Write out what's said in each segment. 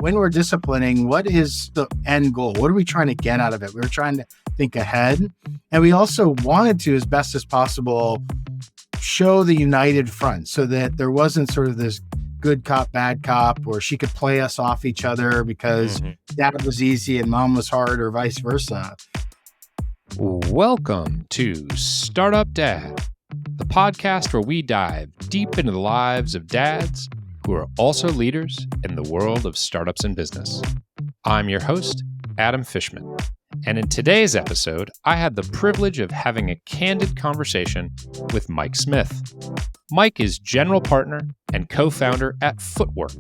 when we're disciplining, what is the end goal? What are we trying to get out of it? We're trying to think ahead. And we also wanted to, as best as possible, show the united front so that there wasn't sort of this good cop, bad cop, or she could play us off each other because dad was easy and mom was hard, or vice versa. Welcome to Startup Dad, the podcast where we dive deep into the lives of dads who are also leaders in the world of startups and business. I'm your host, Adam Fishman, and in today's episode, I had the privilege of having a candid conversation with Mike Smith. Mike is general partner and co-founder at Footwork,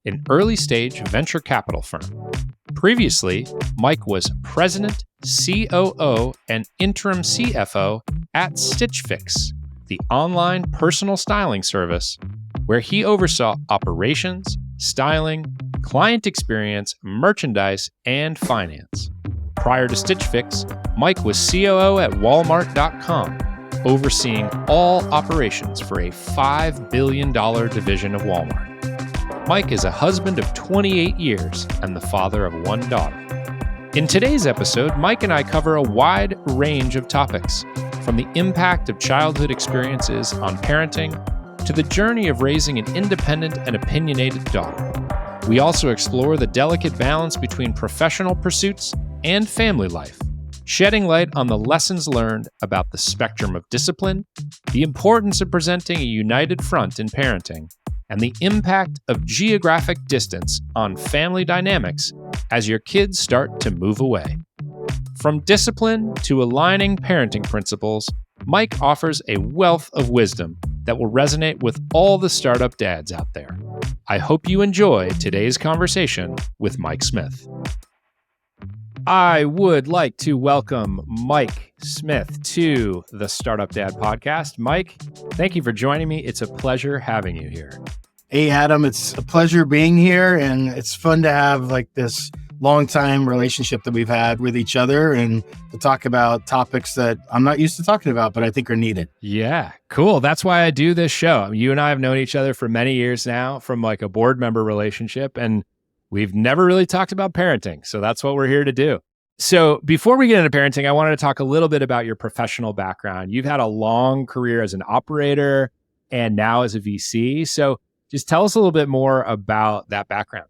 an early-stage venture capital firm. Previously, Mike was president, COO, and interim CFO at StitchFix, the online personal styling service, where he oversaw operations, styling, client experience, merchandise, and finance. Prior to StitchFix, Mike was COO at Walmart.com, overseeing all operations for a $5 billion division of Walmart. Mike is a husband of 28 years and the father of one daughter. In today's episode, Mike and I cover a wide range of topics, from the impact of childhood experiences on parenting to the journey of raising an independent and opinionated daughter. We also explore the delicate balance between professional pursuits and family life, shedding light on the lessons learned about the spectrum of discipline, the importance of presenting a united front in parenting, and the impact of geographic distance on family dynamics as your kids start to move away. From discipline to aligning parenting principles, Mike offers a wealth of wisdom that will resonate with all the startup dads out there. I hope you enjoy today's conversation with Mike Smith. I would like to welcome Mike Smith to the Startup Dad podcast. Mike, thank you for joining me. It's a pleasure having you here. Hey, Adam, it's a pleasure being here. And it's fun to have like this long time relationship that we've had with each other and to talk about topics that I'm not used to talking about, but I think are needed. Yeah, cool. That's why I do this show. You and I have known each other for many years now from like a board member relationship, and we've never really talked about parenting. So that's what we're here to do. So before we get into parenting, I wanted to talk a little bit about your professional background. You've had a long career as an operator and now as a VC. So just tell us a little bit more about that background.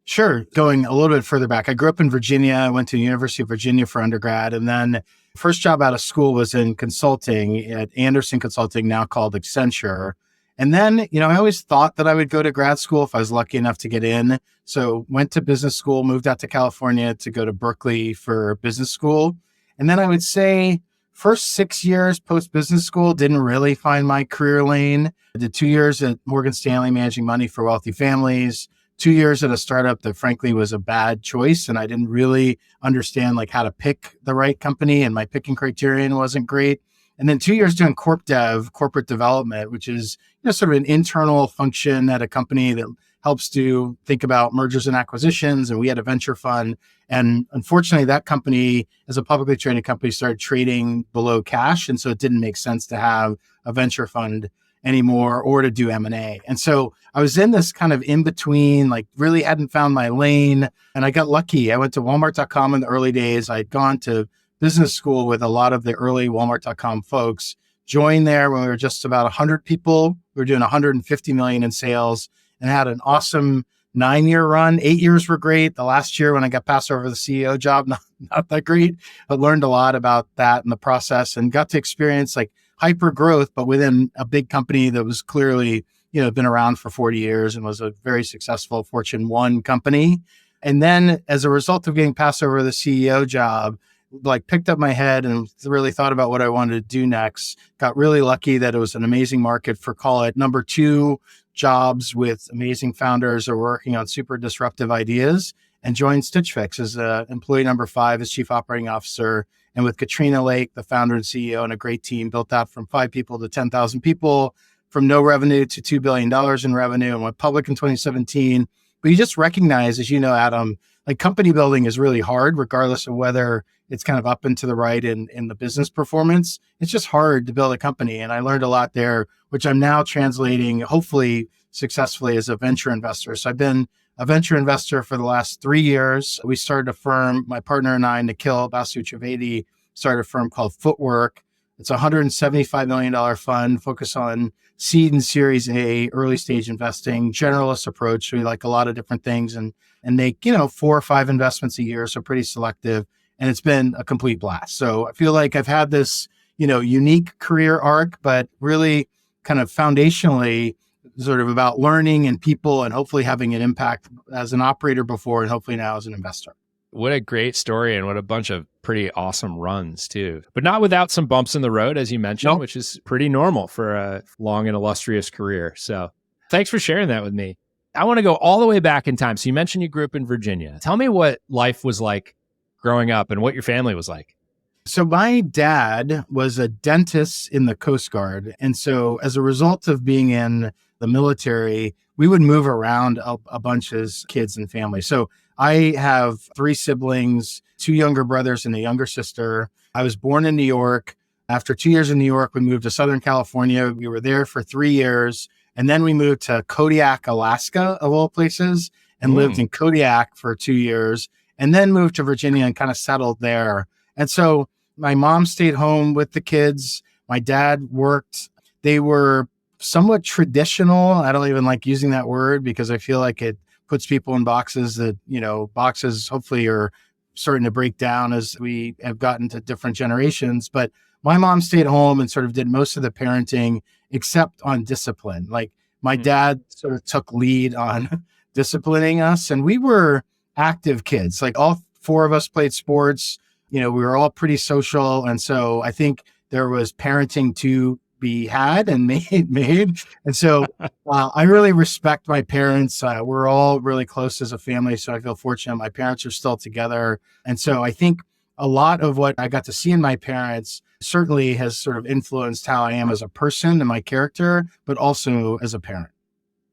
Sure. Going a little bit further back, I grew up in Virginia. I went to the University of Virginia for undergrad. And then first job out of school was in consulting at Anderson Consulting, now called Accenture. And then, I always thought that I would go to grad school if I was lucky enough to get in. So went to business school, moved out to California to go to Berkeley for business school. And then I would say first 6 years post-business school, didn't really find my career lane. I did 2 years at Morgan Stanley managing money for wealthy families. 2 years at a startup that frankly was a bad choice. And I didn't really understand like how to pick the right company, and my picking criterion wasn't great. And then 2 years doing corp dev, corporate development, which is sort of an internal function at a company that helps to think about mergers and acquisitions. And we had a venture fund. And unfortunately, that company, as a publicly traded company, started trading below cash. And so it didn't make sense to have a venture fund anymore or to do M&A. And so I was in this kind of in between, like really hadn't found my lane. And I got lucky. I went to Walmart.com in the early days. I'd gone to business school with a lot of the early Walmart.com folks, joined there when we were just about 100 people. We were doing 150 million in sales and had an awesome 9-year run. 8 years were great. The last year when I got passed over the CEO job, not that great, but learned a lot about that and the process and got to experience like hyper growth, but within a big company that was clearly, been around for 40 years and was a very successful Fortune 1 company. And then as a result of getting passed over the CEO job, like picked up my head and really thought about what I wanted to do next. Got really lucky that it was an amazing market for, call it, number 2 jobs with amazing founders who are working on super disruptive ideas, and joined StitchFix as employee number 5 as chief operating officer. And with Katrina Lake, the founder and CEO, and a great team, built that from 5 people to 10,000 people, from no revenue to $2 billion in revenue, and went public in 2017. But you just recognize, as you know, Adam, like company building is really hard, regardless of whether it's kind of up and to the right in the business performance. It's just hard to build a company. And I learned a lot there, which I'm now translating, hopefully successfully, as a venture investor. So I've been a venture investor for the last 3 years. We started a firm, my partner and I, Nikhil Basu-Trivedi, started a firm called Footwork. It's a $175 million fund focused on seed and Series A, early stage investing, generalist approach. We like a lot of different things and make, 4 or 5 investments a year. So pretty selective. And it's been a complete blast. So I feel like I've had this, unique career arc, but really kind of foundationally sort of about learning and people and hopefully having an impact as an operator before and hopefully now as an investor. What a great story and what a bunch of pretty awesome runs too. But not without some bumps in the road, as you mentioned, Nope. which is pretty normal for a long and illustrious career. So thanks for sharing that with me. I want to go all the way back in time. So you mentioned you grew up in Virginia. Tell me what life was like growing up and what your family was like. So my dad was a dentist in the Coast Guard. And so as a result of being in the military, we would move around a bunch as kids and family. So I have 3 siblings, 2 younger brothers and a younger sister. I was born in New York. After 2 years in New York, we moved to Southern California. We were there for 3 years. And then we moved to Kodiak, Alaska, of all places, and lived in Kodiak for 2 years, and then moved to Virginia and kind of settled there. And so my mom stayed home with the kids. My dad worked. They were somewhat traditional. I don't even like using that word because I feel like it puts people in boxes that, boxes hopefully are starting to break down as we have gotten to different generations. But my mom stayed home and sort of did most of the parenting except on discipline. Like my dad sort of took lead on disciplining us, and we were active kids. Like all 4 of us played sports. We were all pretty social. And so I think there was parenting to be had and made. And so I really respect my parents. We're all really close as a family. So I feel fortunate. My parents are still together. And so I think a lot of what I got to see in my parents certainly has sort of influenced how I am as a person and my character, but also as a parent.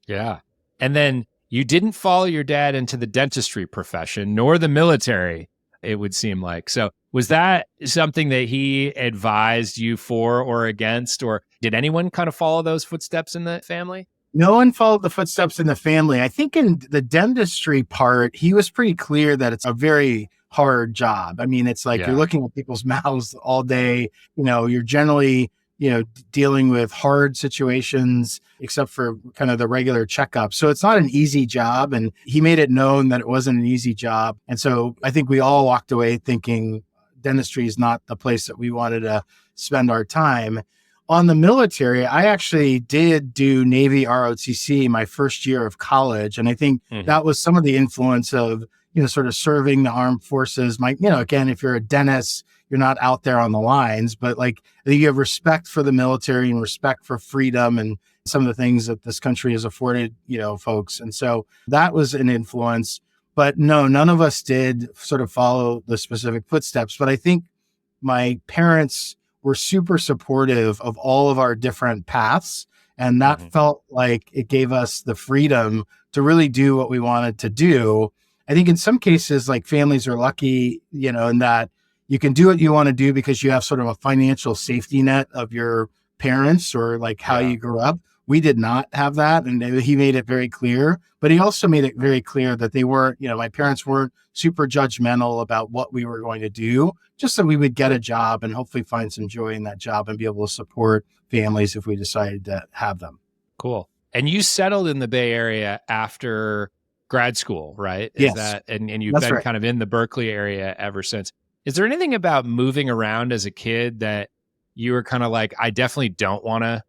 Yeah. And then you didn't follow your dad into the dentistry profession, nor the military, it would seem like. So was that something that he advised you for or against, or did anyone kind of follow those footsteps in the family? No one followed the footsteps in the family. I think in the dentistry part, he was pretty clear that it's a very hard job. I mean, it's like you're looking at people's mouths all day. You're generally, dealing with hard situations, except for kind of the regular checkup. So it's not an easy job. And he made it known that it wasn't an easy job. And so I think we all walked away thinking dentistry is not the place that we wanted to spend our time. On the military, I actually did do Navy ROTC my first year of college. And I think that was some of the influence of, sort of serving the armed forces. Again, if you're a dentist, you're not out there on the lines, but like I think you have respect for the military and respect for freedom and some of the things that this country has afforded, folks. And so that was an influence. But no, none of us did sort of follow the specific footsteps. But I think my parents were super supportive of all of our different paths. And that felt like it gave us the freedom to really do what we wanted to do. I think in some cases, like families are lucky, in that you can do what you want to do because you have sort of a financial safety net of your parents or like how you grew up. We did not have that. And he made it very clear, but he also made it very clear that they weren't, my parents weren't super judgmental about what we were going to do, just so we would get a job and hopefully find some joy in that job and be able to support families if we decided to have them. Cool. And you settled in the Bay Area after grad school, right? Yes. And you've That's been right. kind of in the Berkeley area ever since. Is there anything about moving around as a kid that you were kind of like, I definitely don't want to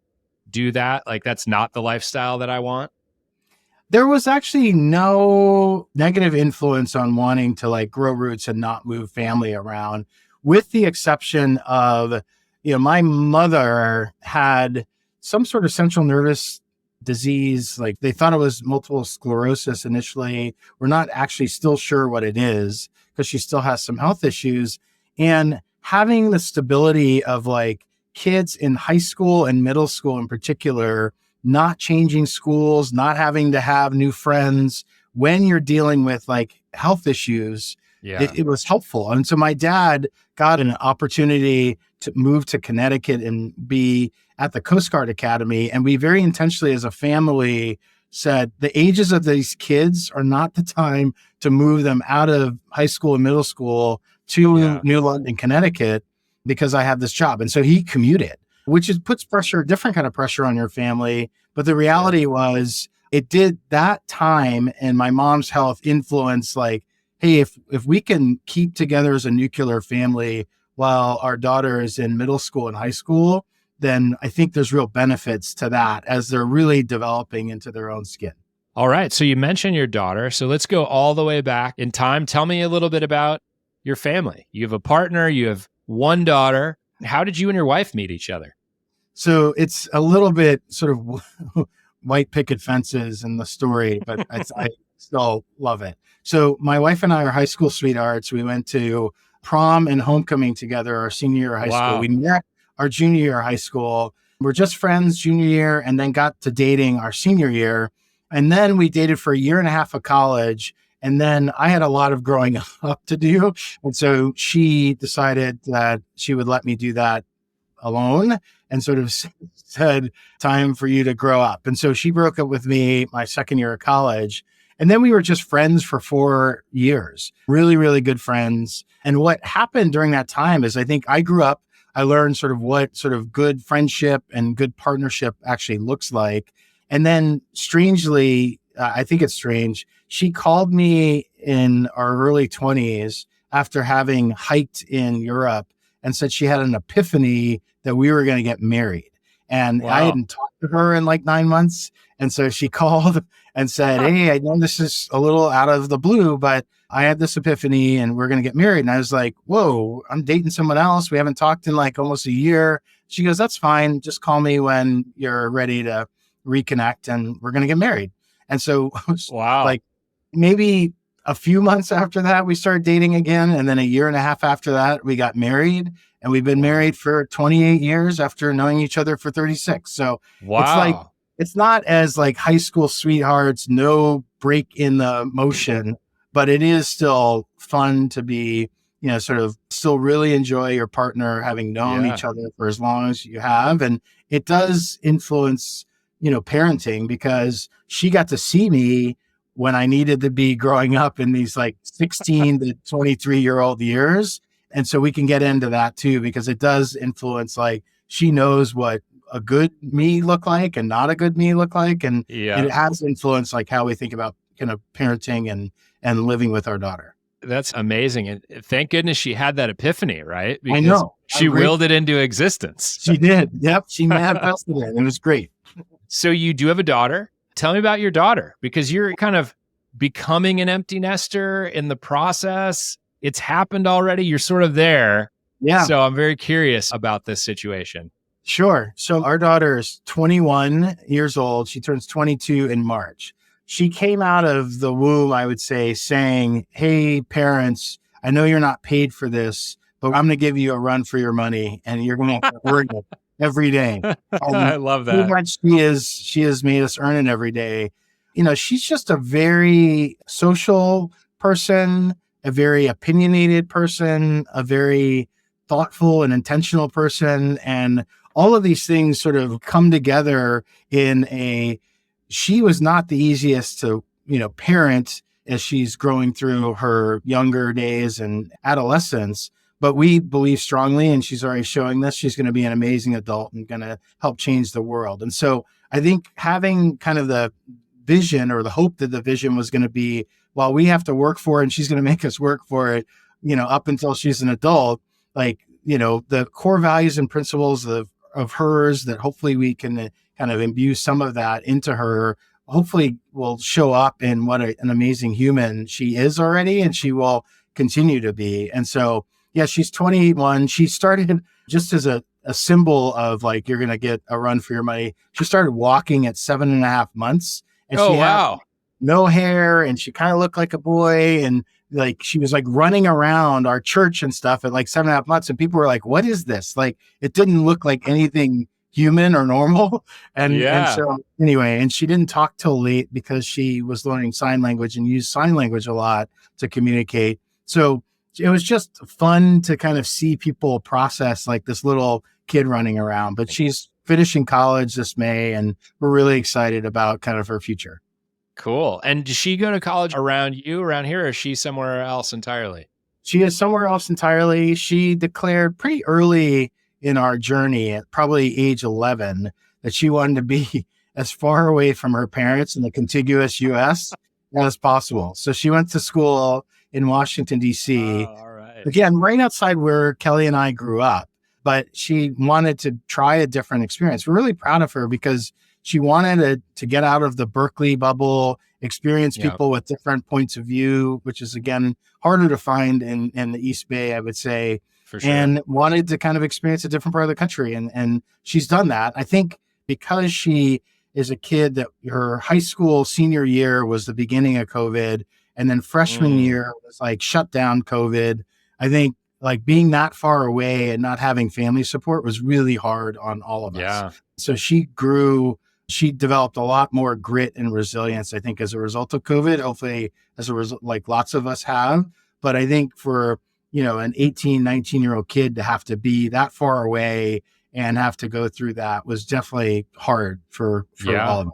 do that? Like, that's not the lifestyle that I want? There was actually no negative influence on wanting to like grow roots and not move family around, with the exception of, my mother had some sort of central nervous disease. Like they thought it was multiple sclerosis initially. We're not actually still sure what it is because she still has some health issues. And having the stability of like kids in high school and middle school in particular, not changing schools, not having to have new friends when you're dealing with like health issues, it was helpful. And so my dad got an opportunity to move to Connecticut and be at the Coast Guard Academy. And we very intentionally as a family said the ages of these kids are not the time to move them out of high school and middle school to New London, Connecticut, because I have this job. And so he commuted, which puts pressure, different kind of pressure on your family. But the reality was it did that time and my mom's health influence like, hey, if we can keep together as a nuclear family while our daughter is in middle school and high school, then I think there's real benefits to that as they're really developing into their own skin. All right. So you mentioned your daughter. So let's go all the way back in time. Tell me a little bit about your family. You have a partner, you have one daughter. How did you and your wife meet each other? So it's a little bit sort of white picket fences in the story, but I still love it. So my wife and I are high school sweethearts. We went to prom and homecoming together our senior year of high school. We met our junior year of high school. We're just friends junior year and then got to dating our senior year. And then we dated for a year and a half of college. And then I had a lot of growing up to do. And so she decided that she would let me do that alone and sort of said, time for you to grow up. And so she broke up with me my second year of college. And then we were just friends for 4 years, really, really good friends. And what happened during that time is I think I grew up, I learned sort of what sort of good friendship and good partnership actually looks like. And then strangely, I think it's strange, she called me in our early 20s after having hiked in Europe and said she had an epiphany that we were going to get married. And I hadn't talked to her in like 9 months. And so she called and said, hey, I know this is a little out of the blue, but I had this epiphany and we're going to get married. And I was like, whoa, I'm dating someone else. We haven't talked in like almost a year. She goes, that's fine. Just call me when you're ready to reconnect and we're going to get married. And so like maybe a few months after that, we started dating again. And then a year and a half after that, we got married. And we've been married for 28 years after knowing each other for 36. So it's like, it's not as like high school sweethearts, no break in the motion, but it is still fun to be, sort of still really enjoy your partner having known each other for as long as you have. And it does influence, parenting because she got to see me when I needed to be growing up in these like 16 to 23-year-old years. And so we can get into that too, because it does influence, like she knows what a good me look like and not a good me look like. And it has influenced like how we think about kind of parenting and living with our daughter. That's amazing. And thank goodness she had that epiphany, right? Because I know. She willed it into existence. She did. Yep. She manifested it. It was great. So you do have a daughter. Tell me about your daughter, because you're kind of becoming an empty nester in the process. It's happened already. You're sort of there. Yeah. So I'm very curious about this situation. Sure. So our daughter is 21 years old. She turns 22 in March. She came out of the womb, I would say, saying, hey, parents, I know you're not paid for this, but I'm going to give you a run for your money and you're going to earn it every day. I love that. Much she has made us earn it every day. She's just a very social person, a very opinionated person, a very thoughtful and intentional person. And all of these things sort of come together she was not the easiest to, parent as she's growing through her younger days and adolescence. But we believe strongly, and she's already showing this, she's going to be an amazing adult and going to help change the world. And so I think having kind of the vision or the hope that the vision was going to be, while we have to work for it and she's going to make us work for it, up until she's an adult, like, the core values and principles of hers that hopefully we can kind of imbue some of that into her, hopefully will show up in what an amazing human she is already, and she will continue to be. And so, yeah, she's 21. She started just as a symbol of like, you're going to get a run for your money. She started walking at 7.5 months. And she had no hair and she kind of looked like a boy. And like, she was like running around our church and stuff at like 7.5 months. And people were like, what is this? Like, it didn't look like anything human or normal. And so anyway, and she didn't talk till late because she was learning sign language and used sign language a lot to communicate. So it was just fun to kind of see people process like this little kid running around, but she's finishing college this May, and we're really excited about kind of her future. Cool. And does she go to college around here, or is she somewhere else entirely? She is somewhere else entirely. She declared pretty early in our journey, at probably age 11, that she wanted to be as far away from her parents in the contiguous U.S. as possible. So she went to school in Washington, D.C., All right. again, right outside where Kelly and I grew up. But she wanted to try a different experience. We're really proud of her because she wanted to get out of the Berkeley bubble, experience people with different points of view, which is, again, harder to find in the East Bay, I would say, For sure. and wanted to kind of experience a different part of the country. And she's done that. I think because she is a kid that her high school senior year was the beginning of COVID, and then freshman year was like shut down COVID. I think like being that far away and not having family support was really hard on all of us. So she developed a lot more grit and resilience, I think, as a result of COVID, hopefully as a result, like lots of us have. But I think for, an 18, 19-year-old kid to have to be that far away and have to go through that was definitely hard for all of us.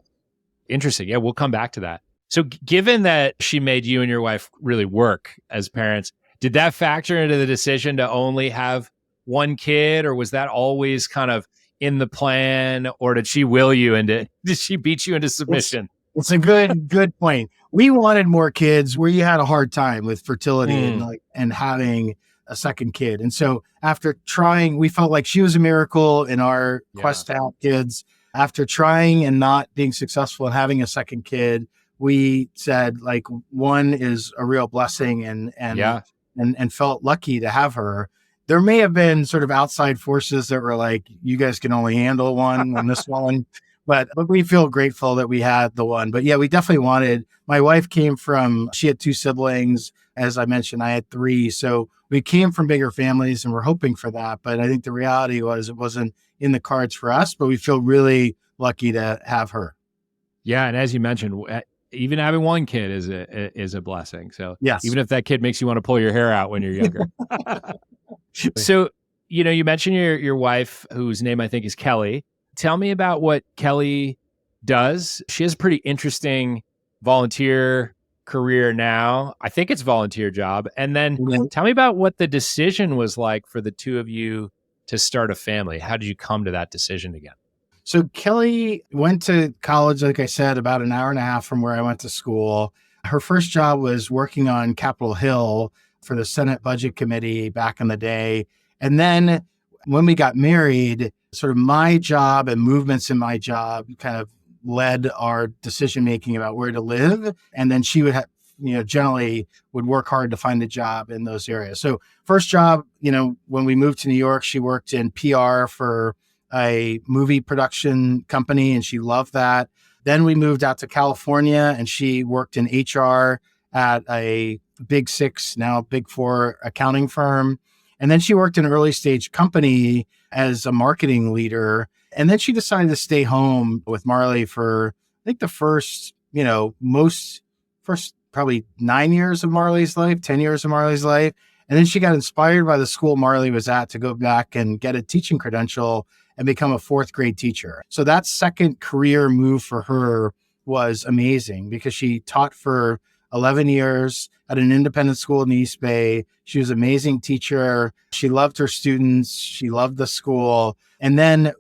Interesting. Yeah, we'll come back to that. So given that she made you and your wife really work as parents, did that factor into the decision to only have one kid, or was that always kind of in the plan, or did she did she beat you into submission? It's a good point. We wanted more kids. We had a hard time with fertility and having a second kid. And so after trying, we felt like she was a miracle in our quest to have kids. After trying and not being successful in having a second kid, we said like one is a real blessing and felt lucky to have her. There may have been sort of outside forces that were like, you guys can only handle one and this one, but we feel grateful that we had the one. But yeah, we definitely my wife she had 2 siblings. As I mentioned, I had 3. So we came from bigger families and we're hoping for that. But I think the reality was it wasn't in the cards for us, but we feel really lucky to have her. Yeah. And as you mentioned, even having one kid is a blessing. So yes, even if that kid makes you want to pull your hair out when you're younger. So, you mentioned your wife, whose name I think is Kelly. Tell me about what Kelly does. She has a pretty interesting volunteer career now. I think it's a volunteer job. And then tell me about what the decision was like for the two of you to start a family. How did you come to that decision again? So Kelly went to college, like I said, about an hour and a half from where I went to school. Her first job was working on Capitol Hill for the Senate Budget Committee back in the day. And then when we got married, sort of my job and movements in my job kind of led our decision-making about where to live. And then she would generally would work hard to find a job in those areas. So first job, when we moved to New York, she worked in PR for a movie production company, and she loved that. Then we moved out to California, and she worked in HR at a Big 6, now Big 4 accounting firm. And then she worked in an early stage company as a marketing leader. And then she decided to stay home with Marley for, I think, the first probably 9 years of Marley's life, 10 years of Marley's life. And then she got inspired by the school Marley was at to go back and get a teaching credential and become a 4th grade teacher. So that second career move for her was amazing because she taught for 11 years at an independent school in the East Bay. She was an amazing teacher. She loved her students. She loved the school. And then,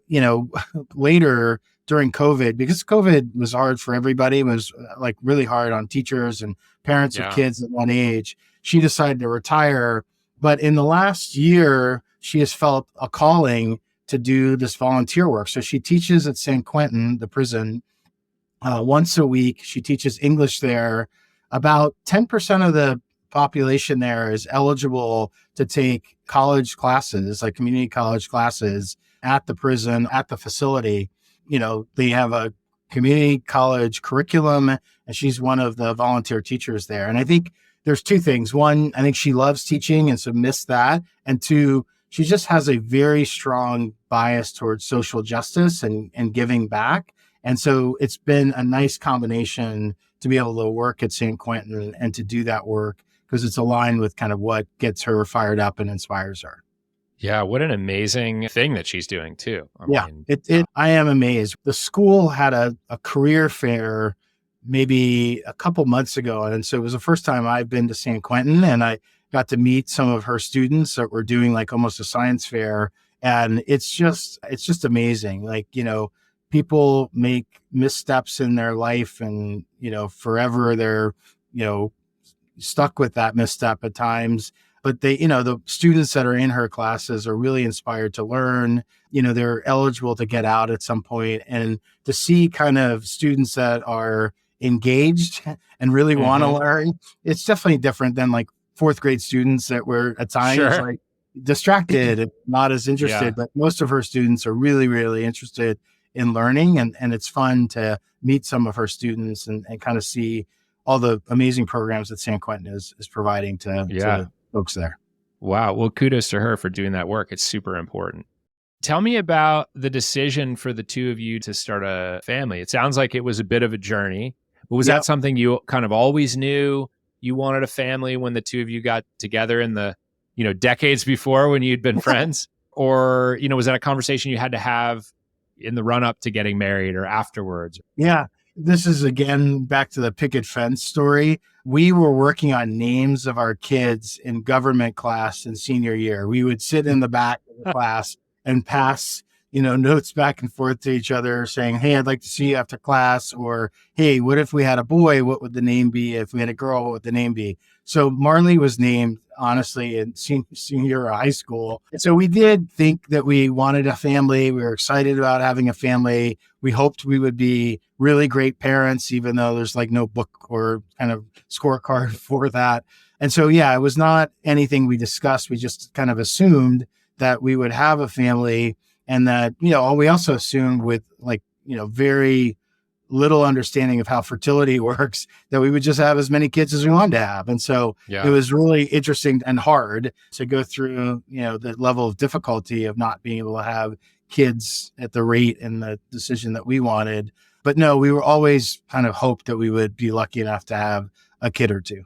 later during COVID, because COVID was hard for everybody, it was like really hard on teachers and parents of kids at one age, she decided to retire. But in the last year, she has felt a calling to do this volunteer work. So she teaches at San Quentin, the prison, once a week. She teaches English there. About 10% of the population there is eligible to take college classes, like community college classes at the prison, at the facility. They have a community college curriculum, and she's one of the volunteer teachers there. And I think there's 2 things. One, I think she loves teaching and so missed that. And 2, she just has a very strong bias towards social justice and giving back. And so it's been a nice combination to be able to work at San Quentin and to do that work because it's aligned with kind of what gets her fired up and inspires her. Yeah, what an amazing thing that she's doing too. I Yeah, mean, I am amazed. The school had a career fair maybe a couple months ago. And so it was the first time I've been to San Quentin, and I got to meet some of her students that were doing like almost a science fair. And it's just amazing. Like, people make missteps in their life, and, forever they're, you know, stuck with that misstep at times. But the students that are in her classes are really inspired to learn. They're eligible to get out at some point, and to see kind of students that are engaged and really want to mhm. learn, it's definitely different than like fourth grade students that were at times Sure. like distracted and not as Yeah. interested. But most of her students are really, really interested in learning, and it's fun to meet some of her students and kind of see all the amazing programs that San Quentin is providing to Yeah. the folks there. Wow. Well, kudos to her for doing that work. It's super important. Tell me about the decision for the two of you to start a family. It sounds like it was a bit of a journey, but was Yeah. that something you kind of always knew you wanted a family when the two of you got together in the, decades before when you'd been friends? Or, was that a conversation you had to have in the run up to getting married or afterwards? Yeah. This is again back to the picket fence story. We were working on names of our kids in government class in senior year. We would sit in the back of the class and pass, notes back and forth to each other saying, "Hey, I'd like to see you after class," or, "Hey, what if we had a boy? What would the name be? If we had a girl, what would the name be?" So Marley was named, honestly, in senior year of high school. And so we did think that we wanted a family. We were excited about having a family. We hoped we would be really great parents, even though there's like no book or kind of scorecard for that. And so, yeah, it was not anything we discussed. We just kind of assumed that we would have a family, and that, we also assumed with like, very little understanding of how fertility works, that we would just have as many kids as we wanted to have. And so it Yeah. was really interesting and hard to go through, the level of difficulty of not being able to have kids at the rate and the decision that we wanted. But no, we were always kind of hoped that we would be lucky enough to have a kid or two.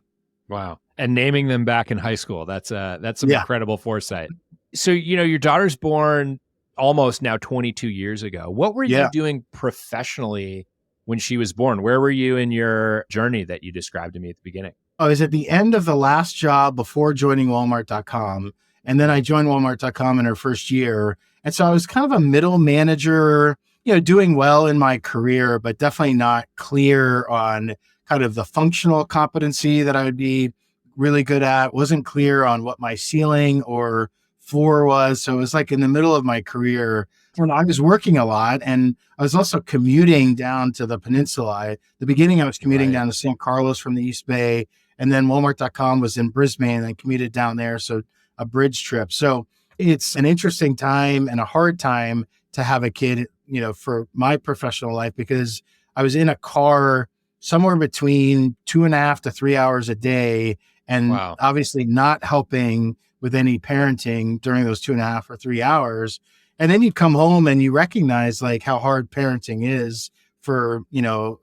Wow. And naming them back in high school. That's some Yeah. incredible foresight. So, your daughter's born almost now 22 years ago. What were you Yeah. doing professionally when she was born? Where were you in your journey that you described to me at the beginning? I was at the end of the last job before joining Walmart.com. And then I joined Walmart.com in her first year. And so I was kind of a middle manager, doing well in my career, but definitely not clear on kind of the functional competency that I would be really good at. Wasn't clear on what my ceiling or floor was. So it was like in the middle of my career when I was working a lot, and I was also commuting down to the peninsula. At the beginning, I was commuting Right. down to St. Carlos from the East Bay, and then Walmart.com was in Brisbane, and I commuted down there. So a bridge trip. So it's an interesting time and a hard time to have a kid, for my professional life, because I was in a car somewhere between 2.5 to 3 hours a day, and Wow. obviously not helping with any parenting during those 2.5 or 3 hours. And then you come home and you recognize like how hard parenting is for,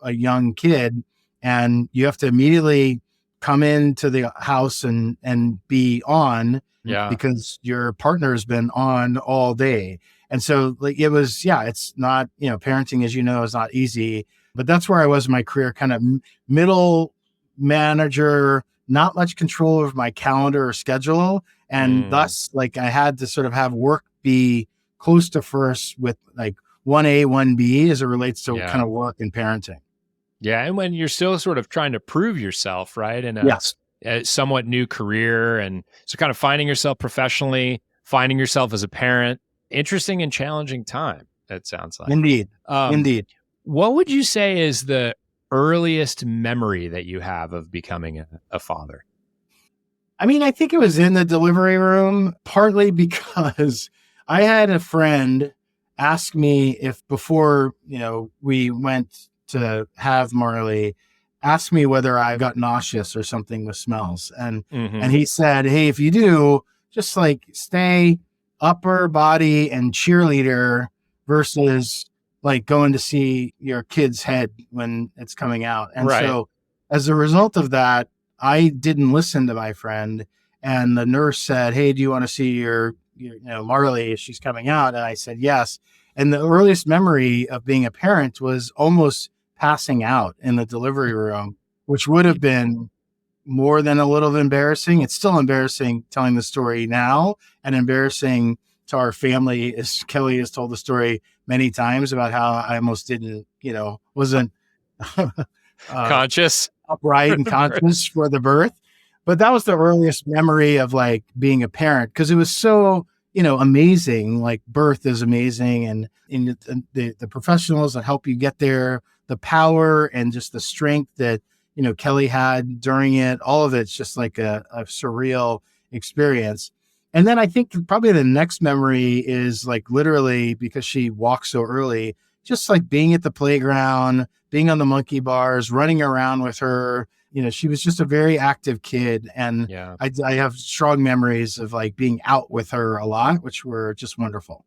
a young kid. And you have to immediately come into the house and be on, Yeah. because your partner has been on all day. And so like it was, yeah, it's not, parenting, as you know, is not easy. But that's where I was in my career, kind of middle manager, not much control over my calendar or schedule. And Mm. thus, like, I had to sort of have work be close to first with like 1A, 1B as it relates to Yeah. kind of work and parenting. Yeah. And when you're still sort of trying to prove yourself, right? In Yes, a somewhat new career. And so kind of finding yourself professionally, finding yourself as a parent, interesting and challenging time, it sounds like. indeed. Indeed. What would you say is the earliest memory that you have of becoming a father? I mean, I think it was in the delivery room, partly because I had a friend ask me if before, we went to have Marley, ask me whether I got nauseous or something with smells. And Mhm. he said, "Hey, if you do, just like stay upper body and cheerleader versus like going to see your kid's head when it's coming out." And Right. so as a result of that, I didn't listen to my friend, and the nurse said, "Hey, do you want to see your Marley, she's coming out. And I said, yes. And the earliest memory of being a parent was almost passing out in the delivery room, which would have been more than a little embarrassing. It's still embarrassing telling the story now, and embarrassing to our family, as Kelly has told the story many times about how I almost didn't, wasn't conscious, upright and conscious for the birth. But that was the earliest memory of like being a parent, because it was so, amazing. Like birth is amazing, and the professionals that help you get there, the power and just the strength that, Kelly had during it, all of it's just like a surreal experience. And then I think probably the next memory is like literally, because she walked so early, just like being at the playground, being on the monkey bars, running around with her. She was just a very active kid. And yeah. I have strong memories of like being out with her a lot, which were just wonderful.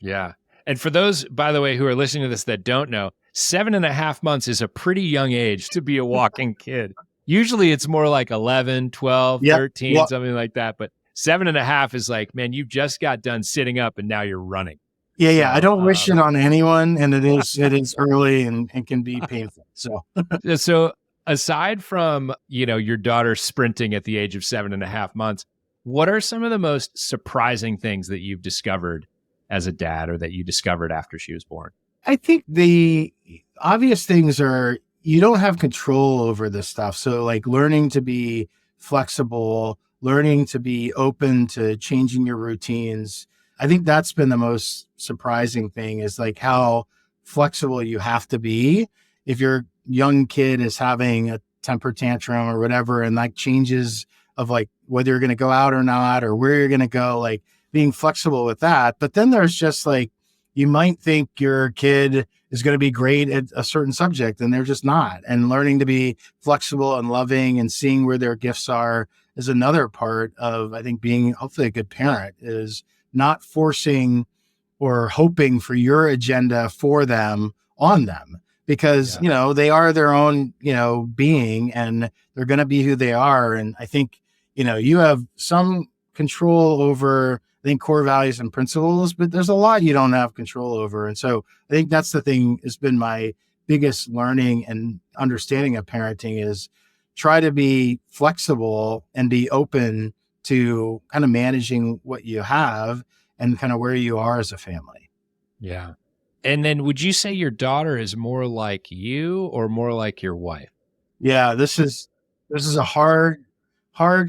Yeah. And for those, by the way, who are listening to this that don't know, 7.5 months is a pretty young age to be a walking kid. Usually it's more like 11, 12, 13, something like that. But 7.5 is like, man, you just got done sitting up and now you're running. Yeah. So, I don't wish it on anyone. And it is early and can be painful. So aside from, your daughter sprinting at the age of 7.5 months, what are some of the most surprising things that you've discovered as a dad, or that you discovered after she was born? I think the obvious things are you don't have control over this stuff. So like learning to be flexible, learning to be open to changing your routines. I think that's been the most surprising thing, is like how flexible you have to be. If your young kid is having a temper tantrum or whatever, and like changes of like whether you're going to go out or not, or where you're going to go, like being flexible with that. But then there's just like, you might think your kid is going to be great at a certain subject and they're just not. And learning to be flexible and loving and seeing where their gifts are is another part of, I think, being hopefully a good parent, is not forcing or hoping for your agenda for them on them, because, they are their own, being, and they're going to be who they are. And I think, you have some control over, I think, core values and principles, but there's a lot you don't have control over. And so I think that's the thing has been my biggest learning and understanding of parenting, is try to be flexible and be open to kind of managing what you have and kind of where you are as a family. Yeah. And then would you say your daughter is more like you or more like your wife? Yeah, this is a hard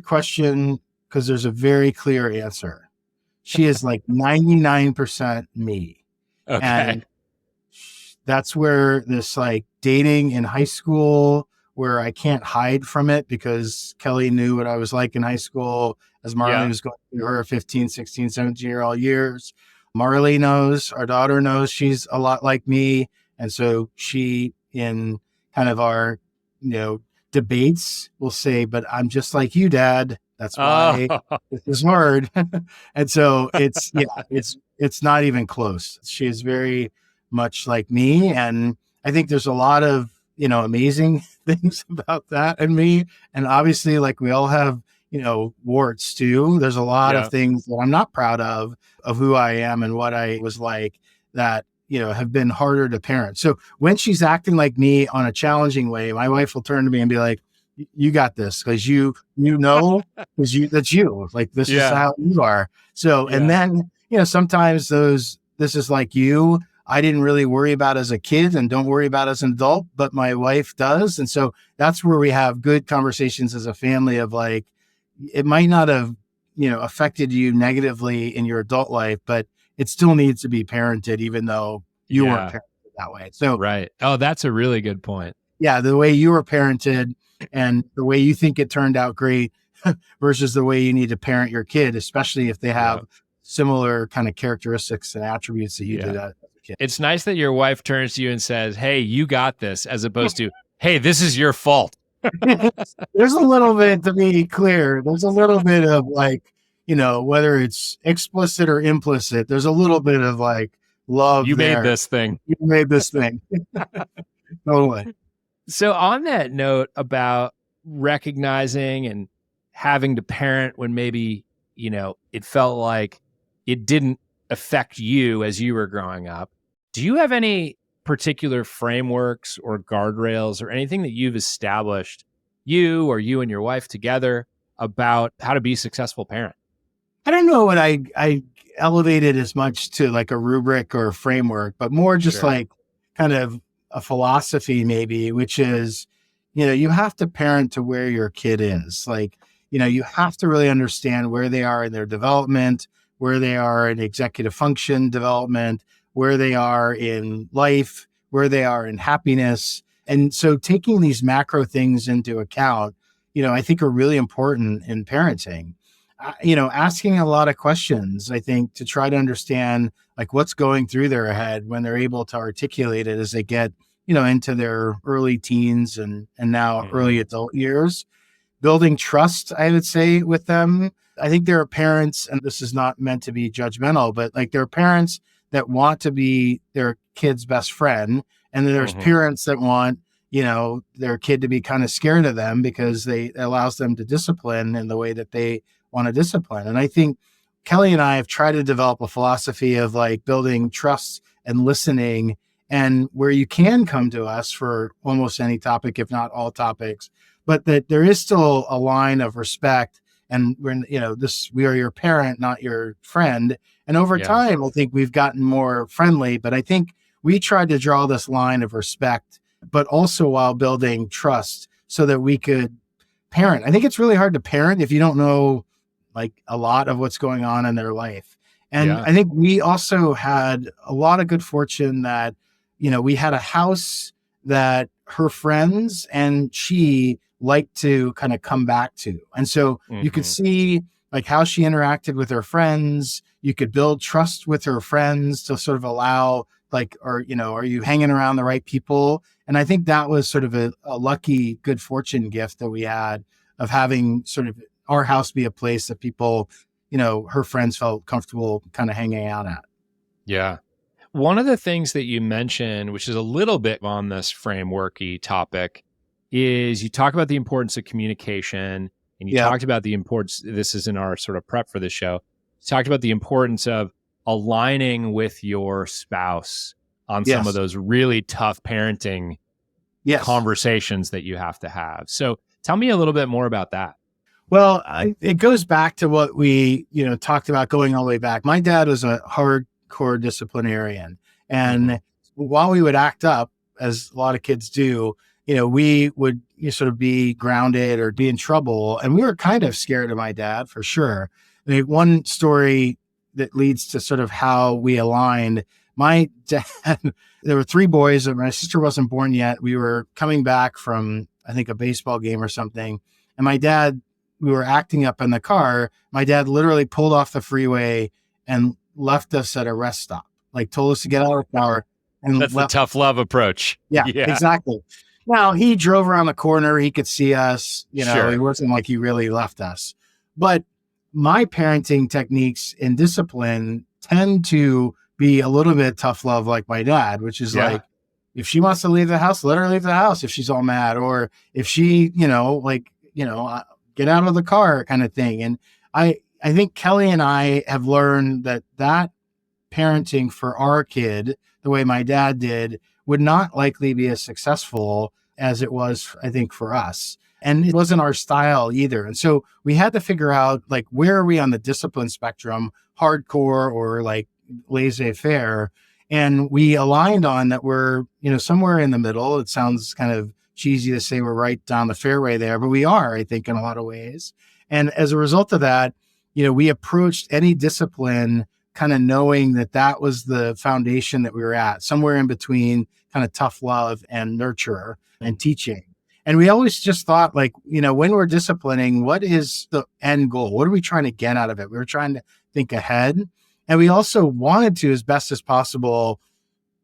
question, because there's a very clear answer. She is like 99% me. Okay. And that's where this like dating in high school, where I can't hide from it, because Kelly knew what I was like in high school as Marley was going through her 15, 16, 17-year-old years. Marley knows, our daughter knows she's a lot like me. And so she, in kind of our, debates, will say, but I'm just like you, Dad. That's why this is hard. And so it's not even close. She is very much like me. And I think there's a lot of, amazing things about that and me. And obviously, like, we all have, warts too. There's a lot of things that I'm not proud of who I am and what I was like, that, have been harder to parent. So when she's acting like me on a challenging way, my wife will turn to me and be like, you got this, because that's you, like, this is how you are. So, and then, sometimes this is like you, I didn't really worry about as a kid and don't worry about as an adult, but my wife does. And so that's where we have good conversations as a family of like, it might not have, affected you negatively in your adult life, but it still needs to be parented, even though you weren't parented that way. So, right. Oh, that's a really good point. Yeah. The way you were parented and the way you think it turned out great versus the way you need to parent your kid, especially if they have similar kind of characteristics and attributes that you did as a kid. It's nice that your wife turns to you and says, hey, you got this, as opposed to, hey, this is your fault. There's a little bit, to be clear, there's a little bit of like, whether it's explicit or implicit, there's a little bit of like love. You made this thing. You made this thing. Totally. So on that note about recognizing and having to parent when maybe, it felt like, it didn't affect you as you were growing up. Do you have any particular frameworks or guardrails or anything that you've established, you or you and your wife together, about how to be a successful parent? I don't know what I elevated as much to like a rubric or a framework, but more just Sure. like kind of a philosophy maybe, which is, you have to parent to where your kid is. Like, you have to really understand where they are in their development, where they are in executive function development, where they are in life, where they are in happiness. And so taking these macro things into account, I think are really important in parenting. Asking a lot of questions, I think, to try to understand like what's going through their head when they're able to articulate it as they get, into their early teens and now early adult years. Building trust, I would say, with them. I think there are parents, and this is not meant to be judgmental, but like there are parents that want to be their kid's best friend. And then there's parents that want, their kid to be kind of scared of them because it allows them to discipline in the way that they want to discipline. And I think Kelly and I have tried to develop a philosophy of like building trust and listening, and where you can come to us for almost any topic, if not all topics, but that there is still a line of respect. And when, we are your parent, not your friend. And over time, I think we've gotten more friendly, but I think we tried to draw this line of respect, but also while building trust so that we could parent. I think it's really hard to parent if you don't know like a lot of what's going on in their life. And I think we also had a lot of good fortune that, we had a house that her friends and she liked to kind of come back to. And so you could see like how she interacted with her friends. You could build trust with her friends to sort of allow like, are you hanging around the right people? And I think that was sort of a lucky good fortune gift that we had of having sort of our house be a place that people, her friends felt comfortable kind of hanging out at. Yeah. One of the things that you mentioned, which is a little bit on this frameworky topic, is you talk about the importance of communication, and you talked about the importance, this is in our sort of prep for the show, you talked about the importance of aligning with your spouse on some of those really tough parenting conversations that you have to have. So tell me a little bit more about that. Well, it goes back to what we, talked about going all the way back. My dad was a hardcore disciplinarian. And while we would act up, as a lot of kids do, we would sort of be grounded or be in trouble. And we were kind of scared of my dad for sure. I mean, one story that leads to sort of how we aligned, my dad, there were 3 boys, and my sister wasn't born yet. We were coming back from, I think, a baseball game or something. And my dad, we were acting up in the car. My dad literally pulled off the freeway and left us at a rest stop, like told us to get out of the car. And that's the tough love approach. Yeah, exactly. Now, he drove around the corner. He could see us. It wasn't like he really left us. But my parenting techniques and discipline tend to be a little bit tough love like my dad, which is like, if she wants to leave the house, let her leave the house if she's all mad. Or if she, get out of the car kind of thing. And I think Kelly and I have learned that parenting for our kid, the way my dad did, would not likely be as successful as it was, I think, for us. And it wasn't our style either. And so we had to figure out, like, where are we on the discipline spectrum, hardcore or like laissez-faire? And we aligned on that we're, somewhere in the middle. It sounds kind of cheesy to say we're right down the fairway there, but we are, I think, in a lot of ways. And as a result of that, we approached any discipline kind of knowing that was the foundation that we were at, somewhere in between kind of tough love and nurture and teaching. And we always just thought, like, when we're disciplining, what is the end goal? What are we trying to get out of it? We were trying to think ahead. And we also wanted to, as best as possible,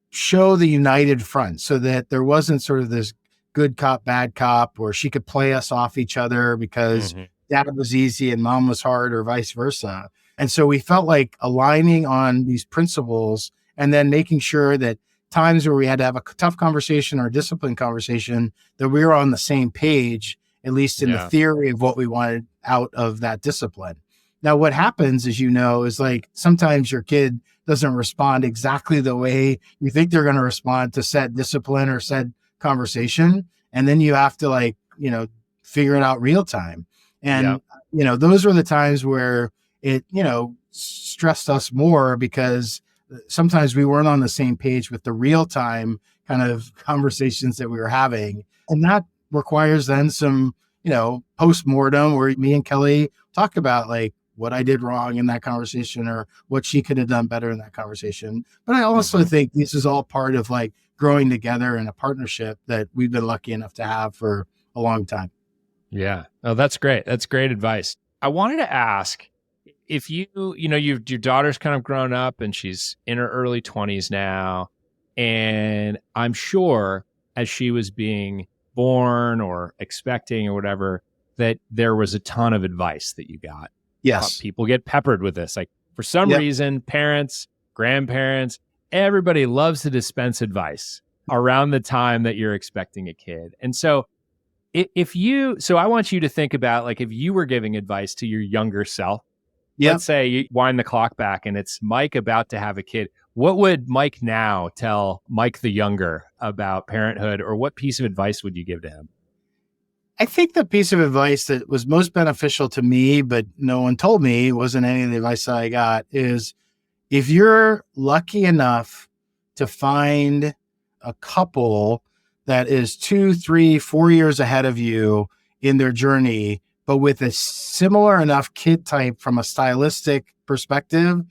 show the united front so that there wasn't sort of this good cop, bad cop, or she could play us off each other because dad was easy and mom was hard, or vice versa. And so we felt like aligning on these principles and then making sure that times where we had to have a tough conversation or a discipline conversation, that we were on the same page, at least in the theory of what we wanted out of that discipline. Now, what happens, as you know, is like sometimes your kid doesn't respond exactly the way you think they're going to respond to set discipline or set conversation. And then you have to like, figure it out real time. Yeah. And, those were the times where it, stressed us more because sometimes we weren't on the same page with the real time kind of conversations that we were having. And that requires then some, post-mortem where me and Kelly talk about like what I did wrong in that conversation or what she could have done better in that conversation. But I also think this is all part of like growing together in a partnership that we've been lucky enough to have for a long time. Yeah. Oh, that's great. That's great advice. I wanted to ask if your daughter's kind of grown up and she's in her early 20s now. And I'm sure as she was being born or expecting or whatever, that there was a ton of advice that you got. Yes. People get peppered with this. Like for some reason, parents, grandparents, everybody loves to dispense advice around the time that you're expecting a kid. And so I want you to think about like if you were giving advice to your younger self, let's say you wind the clock back and it's Mike about to have a kid. What would Mike now tell Mike the younger about parenthood, or what piece of advice would you give to him? I think the piece of advice that was most beneficial to me, but no one told me, wasn't any of the advice that I got, is if you're lucky enough to find a couple that is 2, 3, 4 years ahead of you in their journey, but with a similar enough kid type from a stylistic perspective,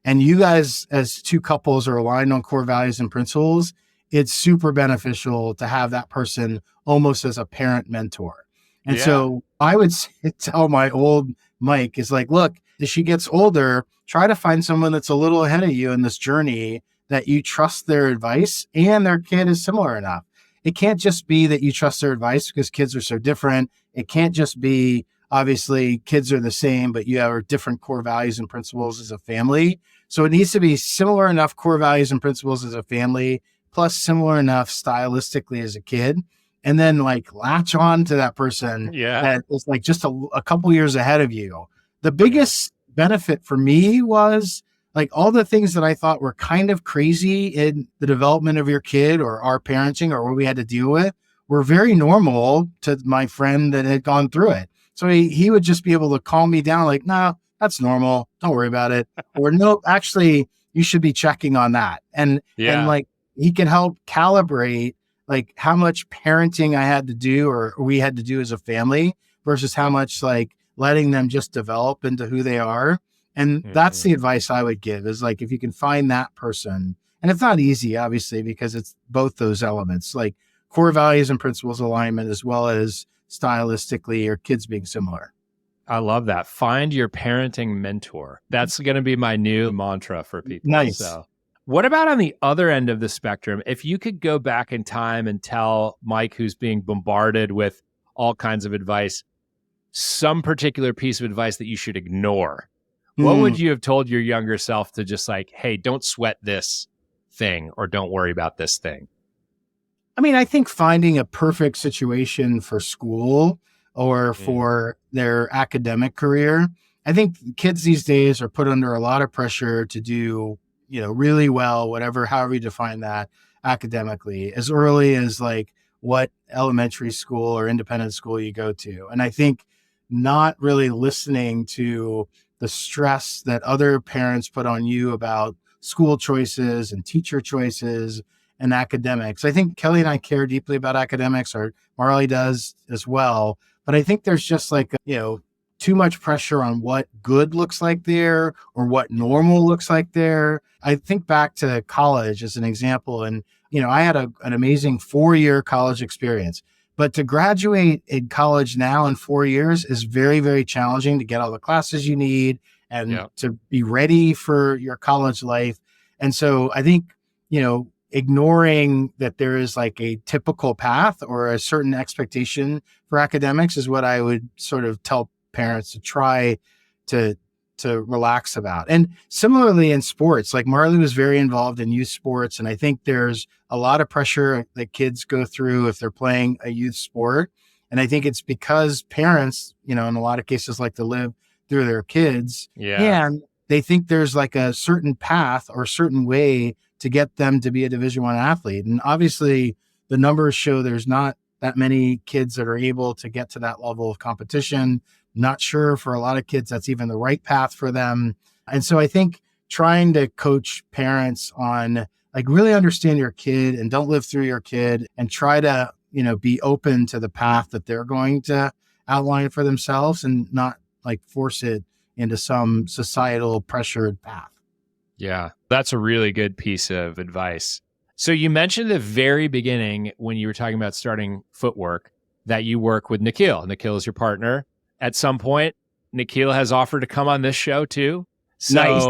and you guys as two couples are aligned on core values and principles, it's super beneficial to have that person almost as a parent mentor. And so I would tell my old Mike is like, look, as she gets older, try to find someone that's a little ahead of you in this journey that you trust their advice and their kid is similar enough. It can't just be that you trust their advice because kids are so different. It can't just be, obviously, kids are the same, but you have different core values and principles as a family. So it needs to be similar enough core values and principles as a family, plus similar enough stylistically as a kid. And then like latch on to that person that is like just a couple years ahead of you. The biggest benefit for me was like all the things that I thought were kind of crazy in the development of your kid or our parenting or what we had to deal with were very normal to my friend that had gone through it. So he would just be able to calm me down like, no, that's normal. Don't worry about it. Or no, actually, you should be checking on that. And like he can help calibrate like how much parenting I had to do or we had to do as a family versus how much like letting them just develop into who they are. And that's the advice I would give is like, if you can find that person, and it's not easy, obviously, because it's both those elements, like core values and principles alignment, as well as stylistically or kids being similar. I love that. Find your parenting mentor. That's going to be my new mantra for people. Nice. So what about on the other end of the spectrum? If you could go back in time and tell Mike, who's being bombarded with all kinds of advice, some particular piece of advice that you should ignore, what would you have told your younger self to just like, hey, don't sweat this thing or don't worry about this thing? I mean, I think finding a perfect situation for school or for their academic career, I think kids these days are put under a lot of pressure to do, really well, however you define that academically, as early as like what elementary school or independent school you go to. And I think not really listening to the stress that other parents put on you about school choices and teacher choices and academics. I think Kelly and I care deeply about academics, or Marley does as well. But I think there's just like, too much pressure on what good looks like there or what normal looks like there. I think back to college as an example. And, I had an amazing 4-year college experience. But to graduate in college now in 4 years is very, very challenging to get all the classes you need and to be ready for your college life. And so I think, ignoring that there is like a typical path or a certain expectation for academics is what I would sort of tell parents to try to relax about. And similarly in sports, like Marley was very involved in youth sports. And I think there's a lot of pressure that kids go through if they're playing a youth sport. And I think it's because parents, in a lot of cases like to live through their kids. Yeah. And they think there's like a certain path or certain way to get them to be a Division I athlete. And obviously the numbers show there's not that many kids that are able to get to that level of competition. Not sure for a lot of kids that's even the right path for them. And so I think trying to coach parents on like really understand your kid and don't live through your kid and try to, be open to the path that they're going to outline for themselves and not like force it into some societal pressured path. Yeah, that's a really good piece of advice. So you mentioned at the very beginning when you were talking about starting Footwork that you work with Nikhil. Nikhil is your partner. At some point, Nikhil has offered to come on this show too. So, Nice.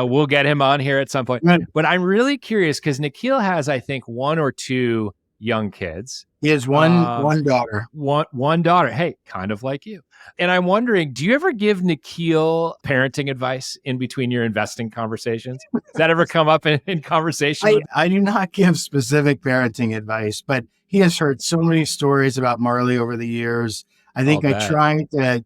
We'll get him on here at some point. Right. But I'm really curious because Nikhil has, I think, one or two young kids. He has one daughter. One daughter. Hey, kind of like you. And I'm wondering, do you ever give Nikhil parenting advice in between your investing conversations? Does that ever come up in conversation? I do not give specific parenting advice, but he has heard so many stories about Marley over the years. I think I try to,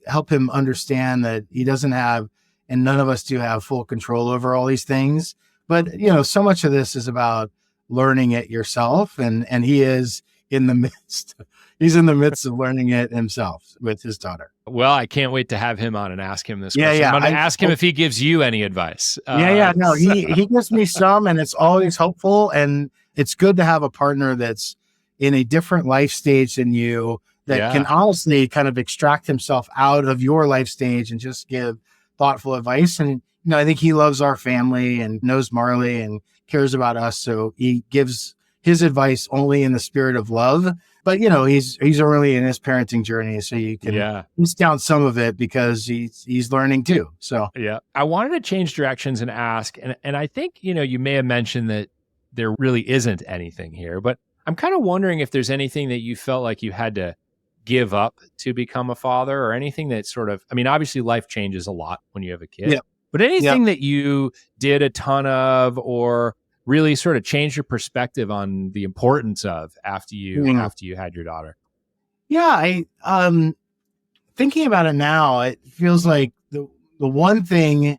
help him understand that he doesn't have, and none of us do have full control over all these things. But, so much of this is about learning it yourself. And he is in the midst, he's in the midst of learning it himself with his daughter. Well, I can't wait to have him on and ask him this question. Yeah. I'm going to ask him if he gives you any advice. No, he gives me some, and it's always helpful. And it's good to have a partner that's in a different life stage than you that can honestly kind of extract himself out of your life stage and just give thoughtful advice. And, I think he loves our family and knows Marley and cares about us. So he gives his advice only in the spirit of love. But, he's early in his parenting journey. So you can discount some of it because he's learning too. So, I wanted to change directions and ask, and I think, you may have mentioned that there really isn't anything here, but I'm kind of wondering if there's anything that you felt like you had to give up to become a father or anything that sort of, obviously life changes a lot when you have a kid, but anything that you did a ton of or really sort of changed your perspective on the importance of after you had your daughter? Yeah. Thinking about it now, it feels like the one thing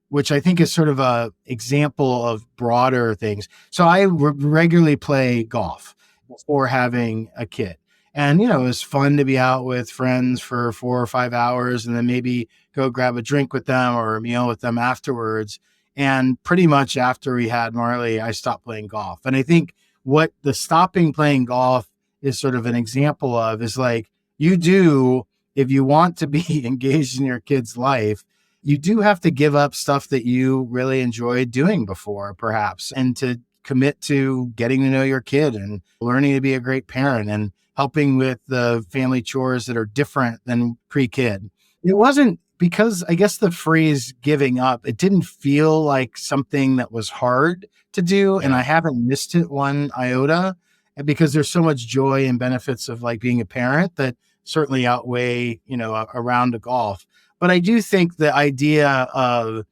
which I think is sort of a example of broader things. So I regularly play golf before having a kid. And, it was fun to be out with friends for 4 or 5 hours and then maybe go grab a drink with them or a meal with them afterwards. And pretty much after we had Marley, I stopped playing golf. And I think what the stopping playing golf is sort of an example of is like you do, if you want to be engaged in your kid's life, you do have to give up stuff that you really enjoyed doing before, perhaps, and to commit to getting to know your kid and learning to be a great parent and helping with the family chores that are different than pre-kid. It wasn't because I guess the phrase giving up, it didn't feel like something that was hard to do. And I haven't missed it one iota because there's so much joy and benefits of like being a parent that certainly outweigh, a round of golf. But I do think the idea of,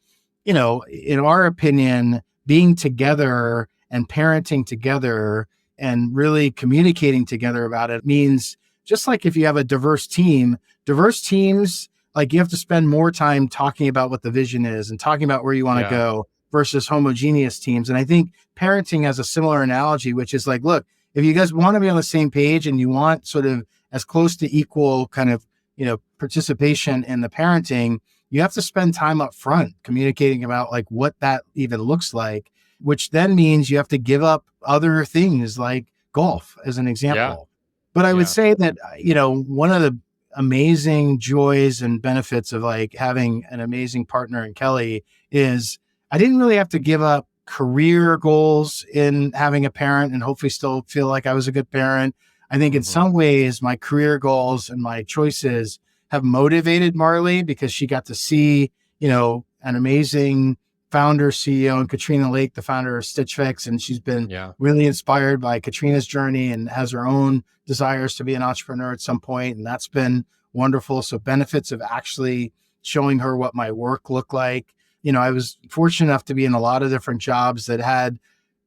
in our opinion, being together and parenting together and really communicating together about it means just like if you have a diverse teams, like you have to spend more time talking about what the vision is and talking about where you want to go versus homogeneous teams. And I think parenting has a similar analogy, which is like, look, if you guys want to be on the same page and you want sort of as close to equal kind of, participation in the parenting, you have to spend time up front communicating about like what that even looks like, which then means you have to give up other things like golf as an example. But I would say that, one of the amazing joys and benefits of like having an amazing partner in Kelly is I didn't really have to give up career goals in having a parent and hopefully still feel like I was a good parent. I think in some ways my career goals and my choices have motivated Marley because she got to see, an amazing founder, CEO, and Katrina Lake, the founder of StitchFix. And she's been really inspired by Katrina's journey and has her own desires to be an entrepreneur at some point. And that's been wonderful. So benefits of actually showing her what my work looked like. I was fortunate enough to be in a lot of different jobs that had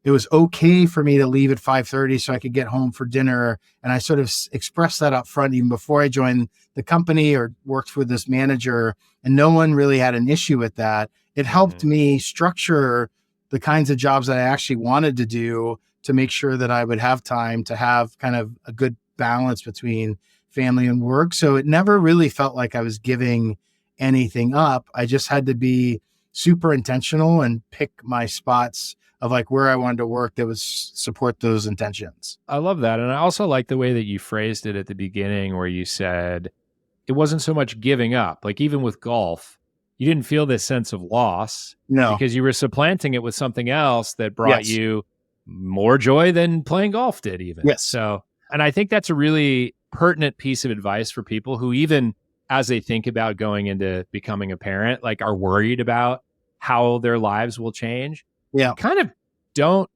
it was okay for me to leave at 5:30 so I could get home for dinner. And I sort of expressed that up front even before I joined the company or worked with this manager. And no one really had an issue with that. It helped me structure the kinds of jobs that I actually wanted to do to make sure that I would have time to have kind of a good balance between family and work. So it never really felt like I was giving anything up. I just had to be super intentional and pick my spots of like where I wanted to work that would support those intentions. I love that. And I also like the way that you phrased it at the beginning where you said it wasn't so much giving up. Like even with golf, you didn't feel this sense of loss No. because you were supplanting it with something else that brought you more joy than playing golf did even. Yes. So, and I think that's a really pertinent piece of advice for people who even as they think about going into becoming a parent, like are worried about how their lives will change. Yeah. You kind of don't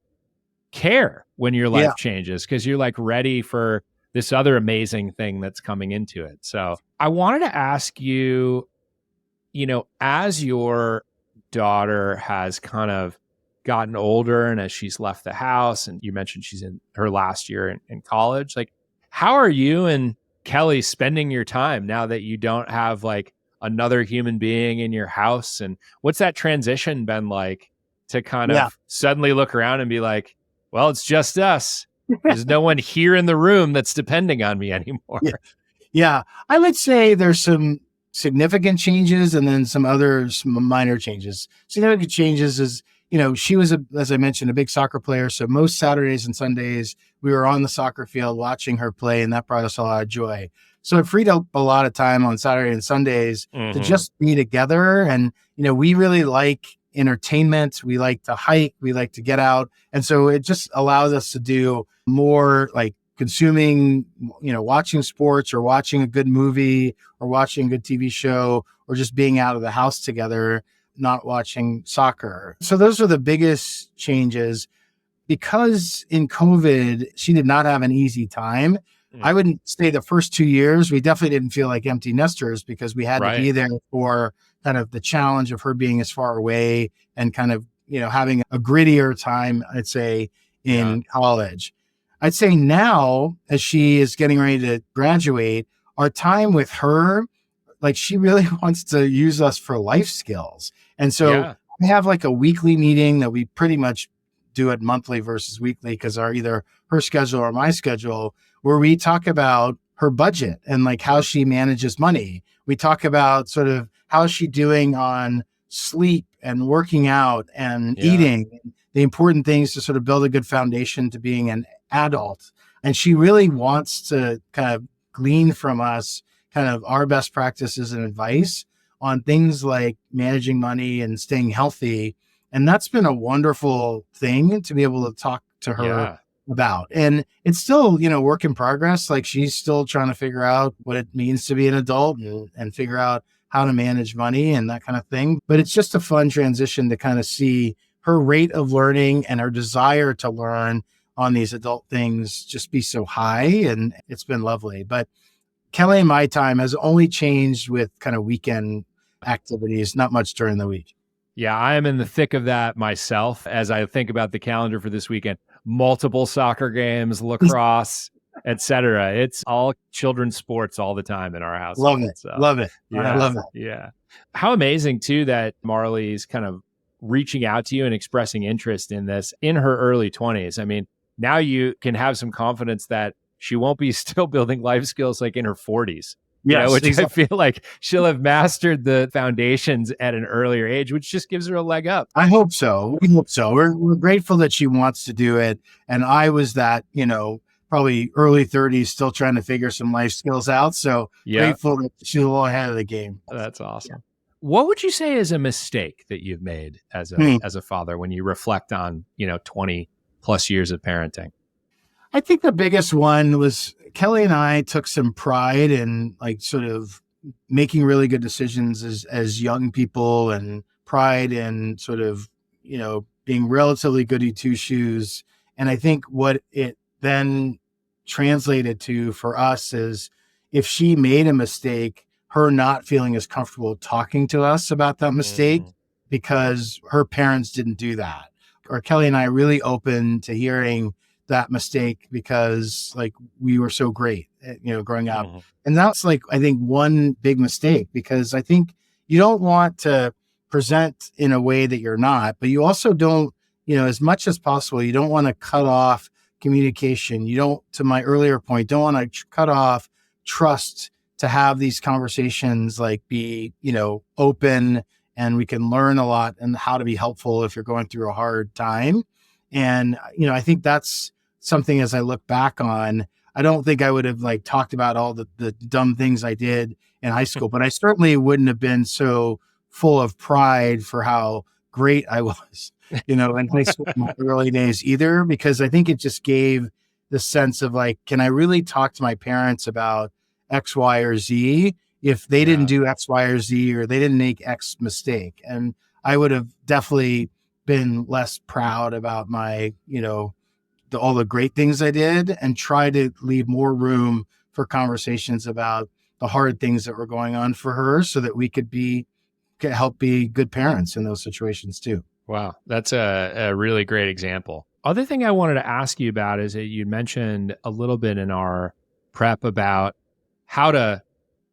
care when your life changes because you're like ready for this other amazing thing that's coming into it. So I wanted to ask you, you know, as your daughter has kind of gotten older and as she's left the house and you mentioned she's in her last year in college, like how are you and Kelly spending your time now that you don't have like another human being in your house? And what's that transition been like to kind of suddenly look around and be like, well, it's just us. There's no one here in the room that's depending on me anymore. Yeah. I would say there's some significant changes and then some minor changes. Significant changes is, you know, she was, as I mentioned, a big soccer player. So most Saturdays and Sundays, we were on the soccer field watching her play, and that brought us a lot of joy. So it freed up a lot of time on Saturday and Sundays to just be together. And, you know, we really like entertainment. We like to hike. We like to get out. And so it just allows us to do more like consuming, you know, watching sports or watching a good movie or watching a good TV show or just being out of the house together, not watching soccer. So those are the biggest changes. Because in COVID, she did not have an easy time. I wouldn't say the first 2 years, we definitely didn't feel like empty nesters because we had to be there for kind of the challenge of her being as far away and kind of, you know, having a grittier time, I'd say, in college. I'd say now, as she is getting ready to graduate, our time with her, like she really wants to use us for life skills. And so we have like a weekly meeting that we pretty much do it monthly versus weekly because either her schedule or my schedule, where we talk about her budget and like how she manages money. We talk about sort of how is she doing on sleep and working out and eating, the important things to sort of build a good foundation to being an adult. And she really wants to kind of glean from us kind of our best practices and advice on things like managing money and staying healthy. And that's been a wonderful thing to be able to talk to her about. And it's still, you know, work in progress. Like she's still trying to figure out what it means to be an adult and figure out how to manage money and that kind of thing. But it's just a fun transition to kind of see her rate of learning and her desire to learn on these adult things just be so high. And it's been lovely. But Kelly and my time has only changed with kind of weekend activities, not much during the week. Yeah, I am in the thick of that myself as I think about the calendar for this weekend. Multiple soccer games, lacrosse, etc. It's all children's sports all the time in our house. Love it. So, love it. Yeah, I love it. Yeah. How amazing, too, that Marley's kind of reaching out to you and expressing interest in this in her early 20s. I mean, now you can have some confidence that she won't be still building life skills like in her 40s. Yes, which exactly. I feel like she'll have mastered the foundations at an earlier age, which just gives her a leg up. I hope so. We hope so. We're grateful that she wants to do it. And I was that, you know, probably early 30s, still trying to figure some life skills out. So grateful that she's a little ahead of the game. That's awesome. Yeah. What would you say is a mistake that you've made as a father when you reflect on, you know, 20 plus years of parenting? I think the biggest one was Kelly and I took some pride in like sort of making really good decisions as young people and pride in sort of, you know, being relatively goody two shoes. And I think what it then translated to for us is if she made a mistake, her not feeling as comfortable talking to us about that mistake because her parents didn't do that. or Kelly and I really open to hearing that mistake because like we were so great, growing up. Mhm. And that's like, I think one big mistake, because I think you don't want to present in a way that you're not, but you also don't, as much as possible, you don't want to cut off communication. You don't, to my earlier point, don't want to cut off trust to have these conversations, like be, open, and we can learn a lot and how to be helpful if you're going through a hard time. And, I think that's something, as I look back on, I don't think I would have like talked about all the dumb things I did in high school, but I certainly wouldn't have been so full of pride for how great I was, in high school, in my early days either, because I think it just gave the sense of like, can I really talk to my parents about X, Y, or Z if they didn't do X, Y, or Z, or they didn't make X mistake? And I would have definitely been less proud about my, all the great things I did, and try to leave more room for conversations about the hard things that were going on for her, so that we could help be good parents in those situations too. Wow. That's a really great example. Other thing I wanted to ask you about is that you mentioned a little bit in our prep about how to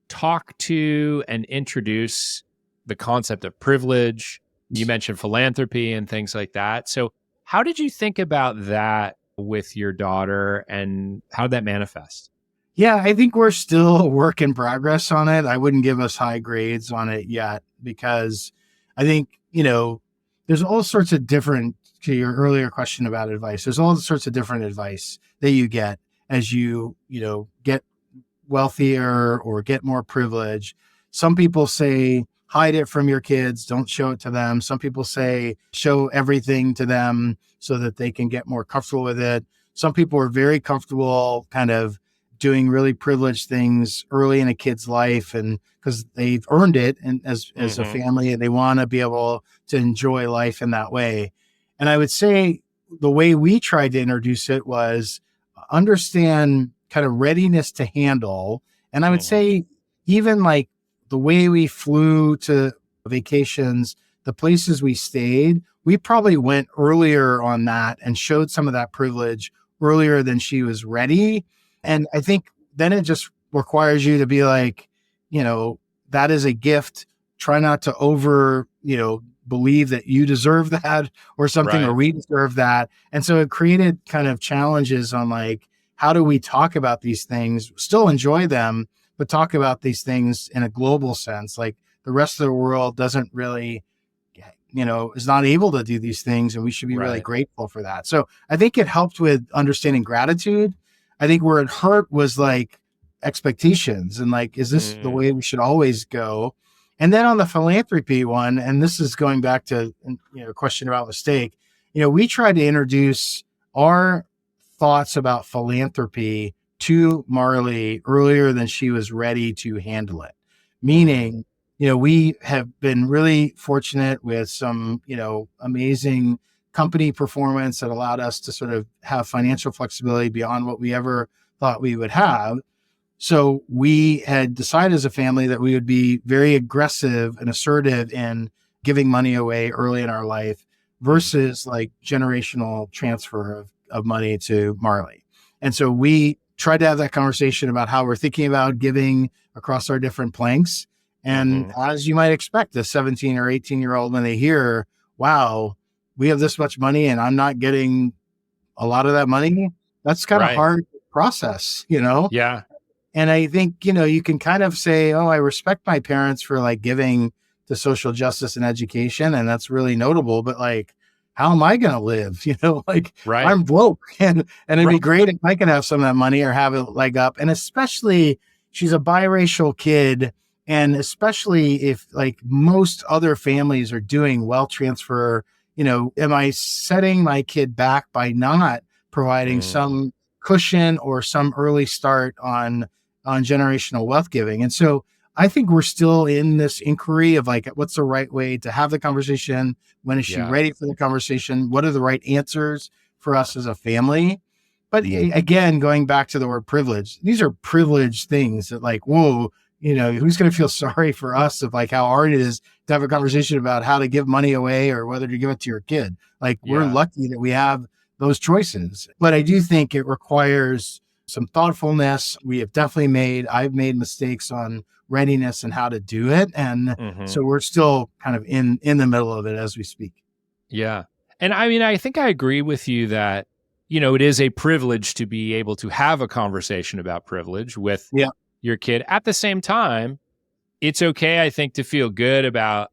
talk to and introduce the concept of privilege. You mentioned philanthropy and things like that. So how did you think about that with your daughter, and how did that manifest? Yeah, I think we're still a work in progress on it. I wouldn't give us high grades on it yet, because I think, there's all sorts of different, to your earlier question about advice, there's all sorts of different advice that you get as you, get wealthier or get more privilege. Some people say, hide it from your kids, don't show it to them. Some people say, show everything to them so that they can get more comfortable with it. Some people are very comfortable kind of doing really privileged things early in a kid's life, and because they've earned it, and as a family, and they want to be able to enjoy life in that way. And I would say the way we tried to introduce it was understand kind of readiness to handle. And I would say even like the way we flew to vacations, the places we stayed, we probably went earlier on that and showed some of that privilege earlier than she was ready. And I think then it just requires you to be like, that is a gift. Try not to believe that you deserve that or something, Right. or we deserve that. And so it created kind of challenges on like, how do we talk about these things, still enjoy them, but talk about these things in a global sense? Like the rest of the world doesn't really, is not able to do these things, and we should be really grateful for that. So I think it helped with understanding gratitude. I think where it hurt was like expectations, and like, is this the way we should always go? And then on the philanthropy one, and this is going back to, a question about mistake, we tried to introduce our thoughts about philanthropy to Marley earlier than she was ready to handle it. Meaning, we have been really fortunate with some, amazing company performance that allowed us to sort of have financial flexibility beyond what we ever thought we would have. So we had decided as a family that we would be very aggressive and assertive in giving money away early in our life versus like generational transfer of money to Marley. And so we tried to have that conversation about how we're thinking about giving across our different planks. And as you might expect, a 17 or 18-year-old, when they hear, wow, we have this much money and I'm not getting a lot of that money, that's kind of hard to process, Yeah. And I think, you can kind of say, oh, I respect my parents for like giving to social justice and education, and that's really notable, but like, how am I going to live? I'm broke, and it'd be great if I could have some of that money or have a leg up. And especially she's a biracial kid. And especially if like most other families are doing wealth transfer, am I setting my kid back by not providing some cushion or some early start on generational wealth giving? And so I think we're still in this inquiry of like, what's the right way to have the conversation? When is she ready for the conversation? What are the right answers for us as a family? But again, going back to the word privilege, these are privileged things that like, whoa, who's going to feel sorry for us of like how hard it is to have a conversation about how to give money away or whether to give it to your kid. Like we're Yeah. lucky that we have those choices, but I do think it requires some thoughtfulness. I've made mistakes on readiness and how to do it. And so we're still kind of in the middle of it as we speak. Yeah. And I mean, I think I agree with you that, it is a privilege to be able to have a conversation about privilege with your kid. At the same time, it's okay, I think, to feel good about,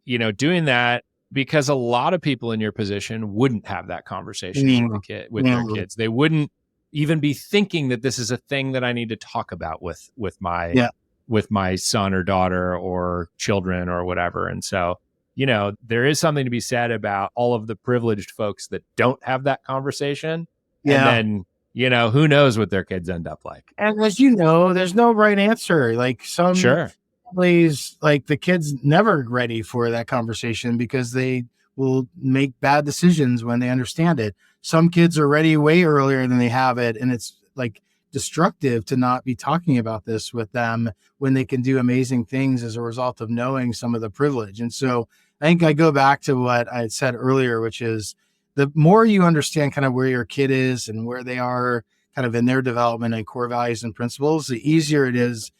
doing that, because a lot of people in your position wouldn't have that conversation with their kids. They wouldn't even be thinking that this is a thing that I need to talk about with my son or daughter or children or whatever. And so, there is something to be said about all of the privileged folks that don't have that conversation. Yeah. And then, who knows what their kids end up like. And as there's no right answer. Like some families, like the kid's never ready for that conversation because they will make bad decisions when they understand it. Some kids are ready way earlier than they have it. And it's like destructive to not be talking about this with them when they can do amazing things as a result of knowing some of the privilege. And so I think I go back to what I had said earlier, which is the more you understand kind of where your kid is and where they are kind of in their development and core values and principles, the easier it is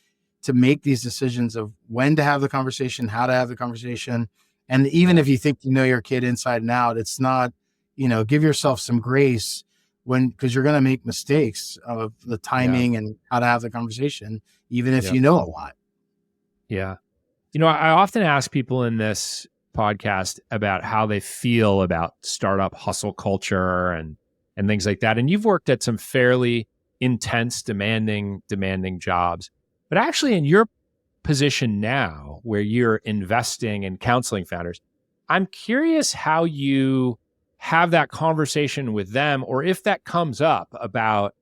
to make these decisions of when to have the conversation, how to have the conversation. And even if you think you know your kid inside and out, it's not, give yourself some grace because you're going to make mistakes of the timing and how to have the conversation, even if you know a lot. Yeah. I often ask people in this podcast about how they feel about startup hustle culture and things like that. And you've worked at some fairly intense, demanding jobs. But actually in your position now where you're investing and counseling founders, I'm curious how you have that conversation with them, or if that comes up about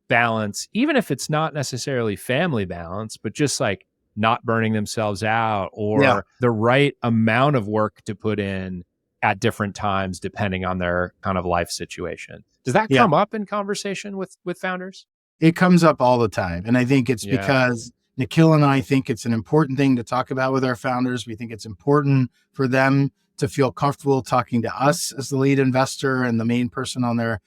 balance, even if it's not necessarily family balance, but just like not burning themselves out or the right amount of work to put in at different times, depending on their kind of life situation. Does that come up in conversation with founders? It comes up all the time. And I think it's because Nikhil and I think it's an important thing to talk about with our founders. We think it's important for them to feel comfortable talking to us as the lead investor and the main person on their,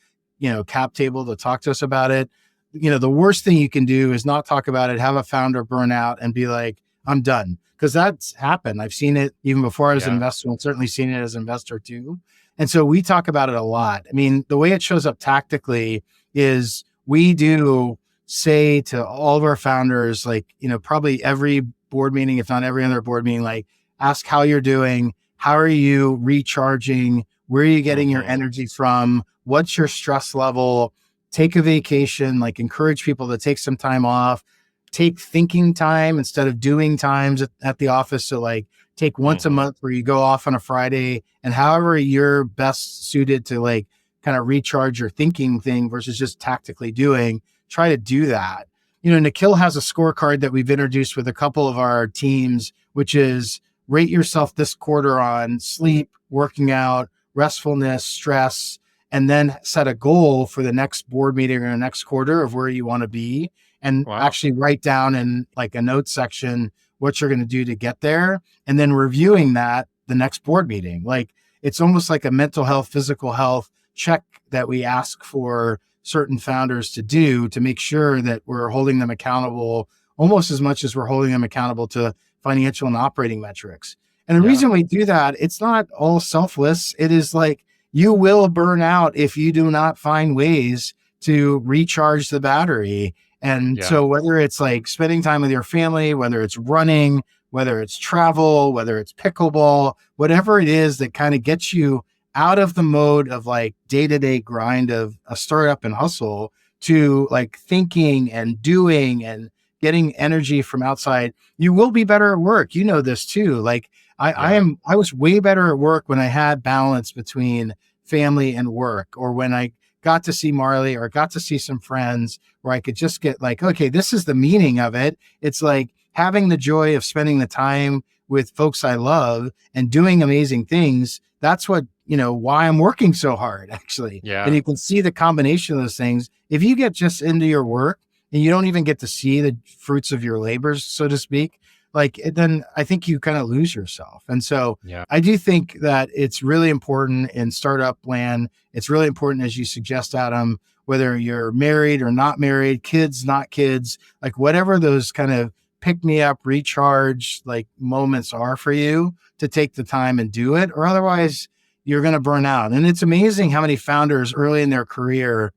cap table to talk to us about it. The worst thing you can do is not talk about it, have a founder burn out and be like, I'm done. Because that's happened. I've seen it even before I was an investor, and certainly seen it as an investor too. And so we talk about it a lot. I mean, the way it shows up tactically is we do say to all of our founders, like, probably every board meeting, if not every other board meeting, like ask how you're doing. How are you recharging? Where are you getting your energy from? What's your stress level? Take a vacation, like encourage people to take some time off, take thinking time instead of doing times at the office. So like take once a month where you go off on a Friday, and however you're best suited to like kind of recharge your thinking thing versus just tactically doing, try to do that. Nikhil has a scorecard that we've introduced with a couple of our teams, which is rate yourself this quarter on sleep, working out, restfulness, stress, and then set a goal for the next board meeting or the next quarter of where you want to be, and actually write down in like a notes section what you're going to do to get there, and then reviewing that the next board meeting. Like it's almost like a mental health, physical health check that we ask for certain founders to do to make sure that we're holding them accountable almost as much as we're holding them accountable to financial and operating metrics. And the reason we do that, it's not all selfless. It is like, you will burn out if you do not find ways to recharge the battery. And so whether it's like spending time with your family, whether it's running, whether it's travel, whether it's pickleball, whatever it is that kind of gets you out of the mode of like day-to-day grind of a startup and hustle to like thinking and doing and getting energy from outside, you will be better at work. You know this too. Like I was way better at work when I had balance between family and work, or when I got to see Marley or got to see some friends where I could just get like, okay, this is the meaning of it. It's like having the joy of spending the time with folks I love and doing amazing things. That's what, why I'm working so hard actually. And you can see the combination of those things. If you get just into your work and you don't even get to see the fruits of your labors, so to speak, then I think you kind of lose yourself. And so Yeah. I do think that it's really important in startup land. It's really important, as you suggest, Adam, whether you're married or not married, kids, not kids, like whatever those kind of pick me up, recharge like moments are for you, to take the time and do it, or otherwise you're going to burn out. And it's amazing how many founders early in their career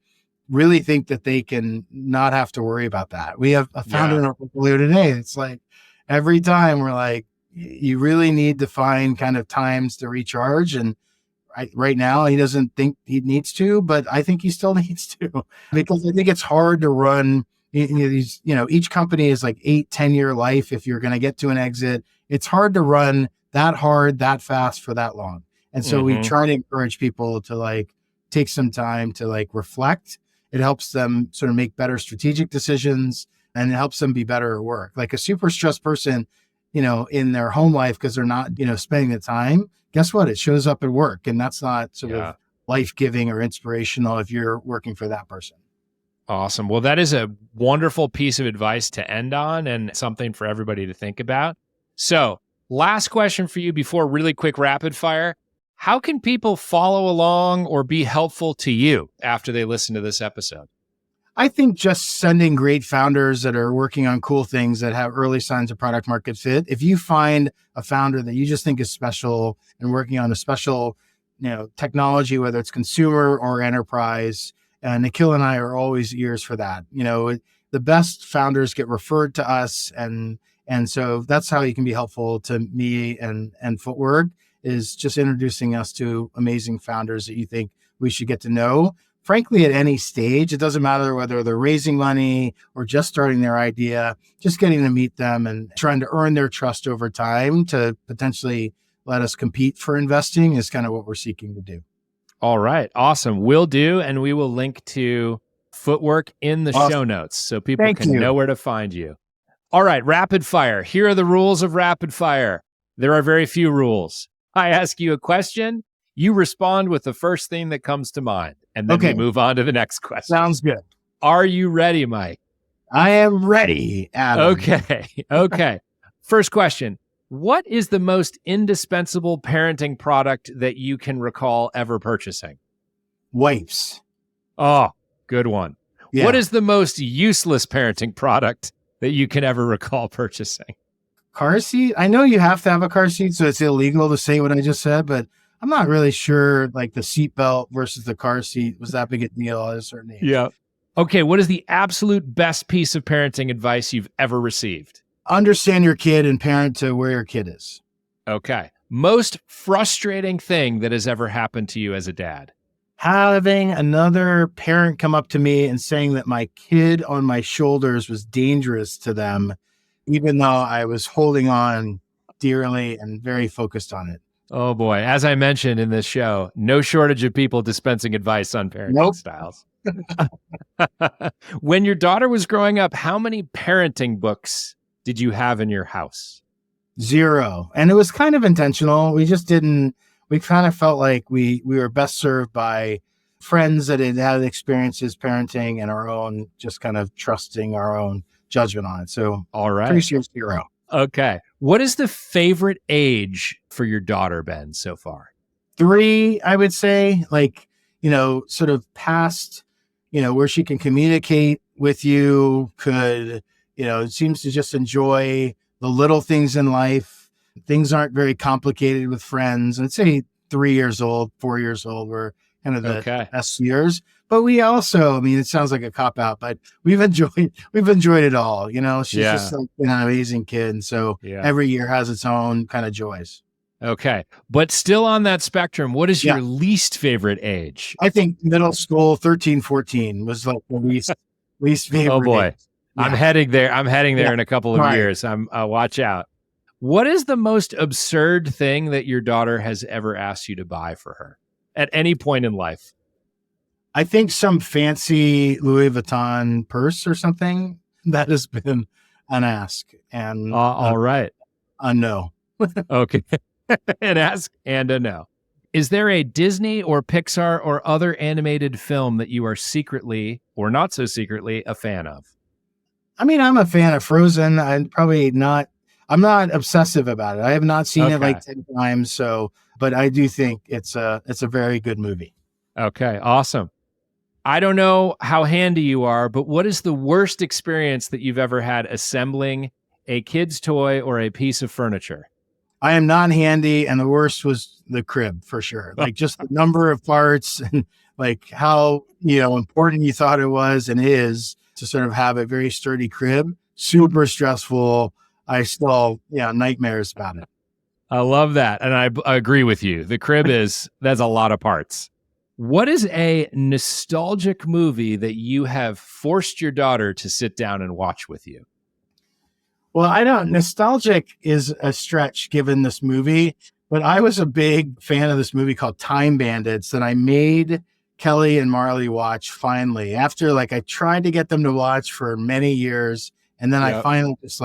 really think that they can not have to worry about that. We have a founder in our portfolio today. It's like every time we're like, you really need to find kind of times to recharge. And right now he doesn't think he needs to, but I think he still needs to, because I think it's hard to run these, each company is like 8-10 year life. If you're going to get to an exit, it's hard to run that hard, that fast for that long. And so we try to encourage people to like take some time to like reflect. It helps them sort of make better strategic decisions, and it helps them be better at work. Like a super stressed person, in their home life, because they're not, spending the time, guess what? It shows up at work, and that's not sort of life-giving or inspirational if you're working for that person. Awesome. Well, that is a wonderful piece of advice to end on, and something for everybody to think about. So last question for you before really quick rapid fire. How can people follow along or be helpful to you after they listen to this episode? I think just sending great founders that are working on cool things that have early signs of product market fit. If you find a founder that you just think is special and working on a special, technology, whether it's consumer or enterprise, Nikhil and I are always ears for that. The best founders get referred to us, and so that's how you can be helpful to me and Footwork, is just introducing us to amazing founders that you think we should get to know. Frankly, at any stage, it doesn't matter whether they're raising money or just starting their idea, just getting to meet them and trying to earn their trust over time to potentially let us compete for investing is kind of what we're seeking to do. All right. Awesome. Will do. And we will link to Footwork in the show notes so people can know where to find you. All right. Rapid fire. Here are the rules of rapid fire. There are very few rules. I ask you a question. You respond with the first thing that comes to mind, and then we move on to the next question. Sounds good. Are you ready, Mike? I am ready, Adam. Okay. First question. What is the most indispensable parenting product that you can recall ever purchasing? Wipes. Oh, good one. Yeah. What is the most useless parenting product that you can ever recall purchasing? Car seat. I know you have to have a car seat, so it's illegal to say what I just said, but I'm not really sure like the seat belt versus the car seat was that big a deal at a certain age. Yeah. Okay. What is the absolute best piece of parenting advice you've ever received? Understand your kid and parent to where your kid is. Okay. Most frustrating thing that has ever happened to you as a dad? Having another parent come up to me and saying that my kid on my shoulders was dangerous to them, even though I was holding on dearly and very focused on it. Oh boy. As I mentioned in this show, no shortage of people dispensing advice on parenting styles. When your daughter was growing up, how many parenting books did you have in your house? 0. And it was kind of intentional. We kind of felt like we were best served by friends that had experiences parenting and our own, just kind of trusting our own judgment on it. So all right. Pretty sure 0. Okay. What is the favorite age for your daughter been so far? 3, I would say, sort of past, where she can communicate with you, it seems to just enjoy the little things in life. Things aren't very complicated with friends. I'd say 3 years old, 4 years old were kind of the best years. But we also, it sounds like a cop-out, but we've enjoyed it all. She's just like an amazing kid. And so every year has its own kind of joys. Okay. But still on that spectrum, what is your least favorite age? I think middle school, 13, 14 was like the least favorite. Oh boy. age. Yeah. I'm heading there in a couple of years. Watch out. What is the most absurd thing that your daughter has ever asked you to buy for her at any point in life? I think some fancy Louis Vuitton purse or something that has been an ask. And all right. A no. Okay. An ask and a no. Is there a Disney or Pixar or other animated film that you are secretly or not so secretly a fan of? I mean, I'm a fan of Frozen. I'm not obsessive about it. I have not seen it like 10 times. But I do think it's a very good movie. Okay, awesome. I don't know how handy you are, but what is the worst experience that you've ever had assembling a kid's toy or a piece of furniture? I am not handy, and the worst was the crib for sure. Like just the number of parts and like how, important you thought it was and is to sort of have a very sturdy crib. Super stressful. I still, nightmares about it. I love that. And I agree with you. The crib that's a lot of parts. What is a nostalgic movie that you have forced your daughter to sit down and watch with you? Well, nostalgic is a stretch given this movie, but I was a big fan of this movie called Time Bandits that I made Kelly and Marley watch finally after I tried to get them to watch for many years. And then I finally just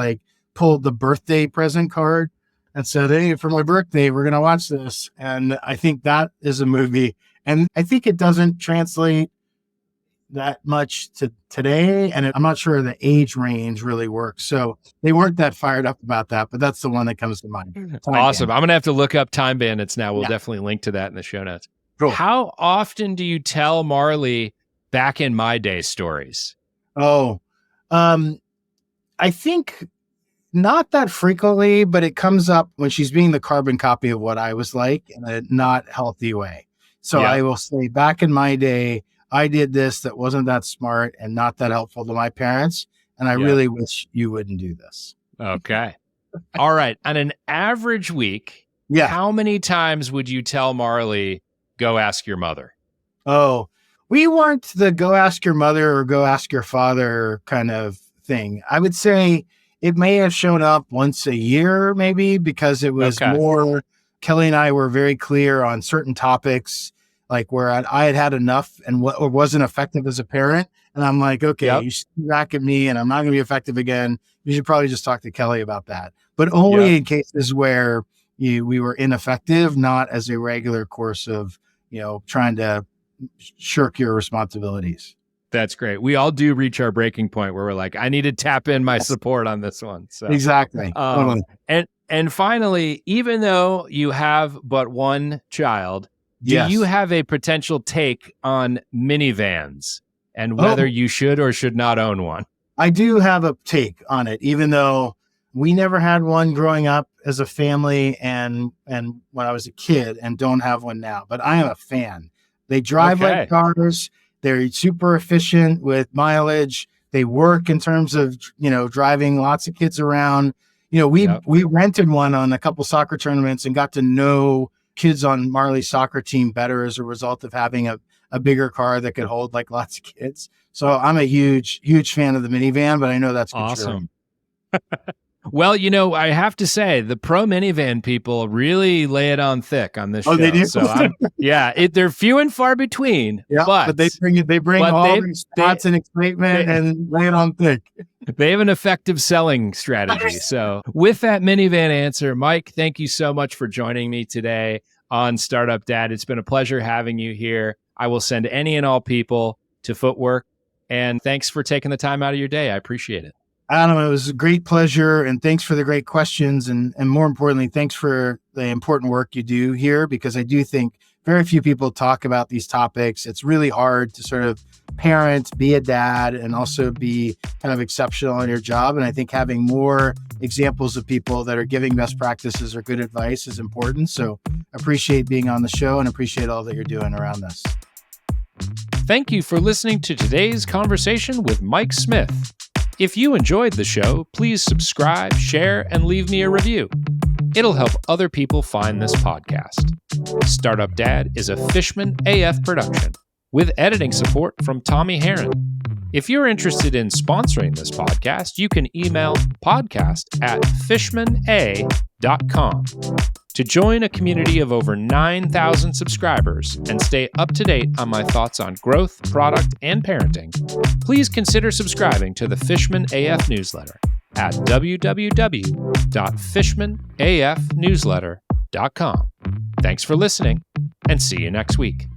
pulled the birthday present card and said, hey, for my birthday, we're going to watch this. And I think that is a movie. And I think it doesn't translate that much to today. And I'm not sure the age range really works. So they weren't that fired up about that, but that's the one that comes to mind. Awesome. I'm going to have to look up Time Bandits now. We'll definitely link to that in the show notes. Cool. How often do you tell Marley back in my day stories? I think not that frequently, but it comes up when she's being the carbon copy of what I was like in a not healthy way. So I will say, back in my day, I did this that wasn't that smart and not that helpful to my parents. And I really wish you wouldn't do this. Okay. All right. On an average week, how many times would you tell Marley, go ask your mother? Oh, we weren't the go ask your mother or go ask your father kind of thing. I would say it may have shown up once a year, maybe, because it was more, Kelly and I were very clear on certain topics, like where I had enough and what wasn't effective as a parent. And I'm like, okay, you should be back at me and I'm not going to be effective again. You should probably just talk to Kelly about that. But only in cases where we were ineffective, not as a regular course of, trying to shirk your responsibilities. That's great. We all do reach our breaking point where we're like, I need to tap in my support on this one. So exactly. And finally, even though you have but one child, do you have a potential take on minivans and whether you should or should not own one? I do have a take on it, even though we never had one growing up as a family and when I was a kid, and don't have one now. But I am a fan. They drive like cars. They're super efficient with mileage. They work in terms of, driving lots of kids around. We rented one on a couple soccer tournaments and got to know kids on Marley's soccer team better as a result of having a bigger car that could hold lots of kids. So I'm a huge, huge fan of the minivan, but I know that's awesome. Well, I have to say the pro minivan people really lay it on thick on this show. They do? So they're few and far between. Yeah, but they bring all these stats and excitement and lay it on thick. They have an effective selling strategy. So with that minivan answer, Mike, thank you so much for joining me today on Startup Dad. It's been a pleasure having you here. I will send any and all people to Footwork. And thanks for taking the time out of your day. I appreciate it. Adam, it was a great pleasure, and thanks for the great questions. And more importantly, thanks for the important work you do here, because I do think very few people talk about these topics. It's really hard to sort of parent, be a dad, and also be kind of exceptional in your job. And I think having more examples of people that are giving best practices or good advice is important. So appreciate being on the show and appreciate all that you're doing around this. Thank you for listening to today's conversation with Mike Smith. If you enjoyed the show, please subscribe, share, and leave me a review. It'll help other people find this podcast. Startup Dad is a Fishman AF production with editing support from Tommy Herron. If you're interested in sponsoring this podcast, you can email podcast@fishmana.com. To join a community of over 9,000 subscribers and stay up to date on my thoughts on growth, product, and parenting, please consider subscribing to the Fishman AF newsletter at www.fishmanafnewsletter.com. Thanks for listening, and see you next week.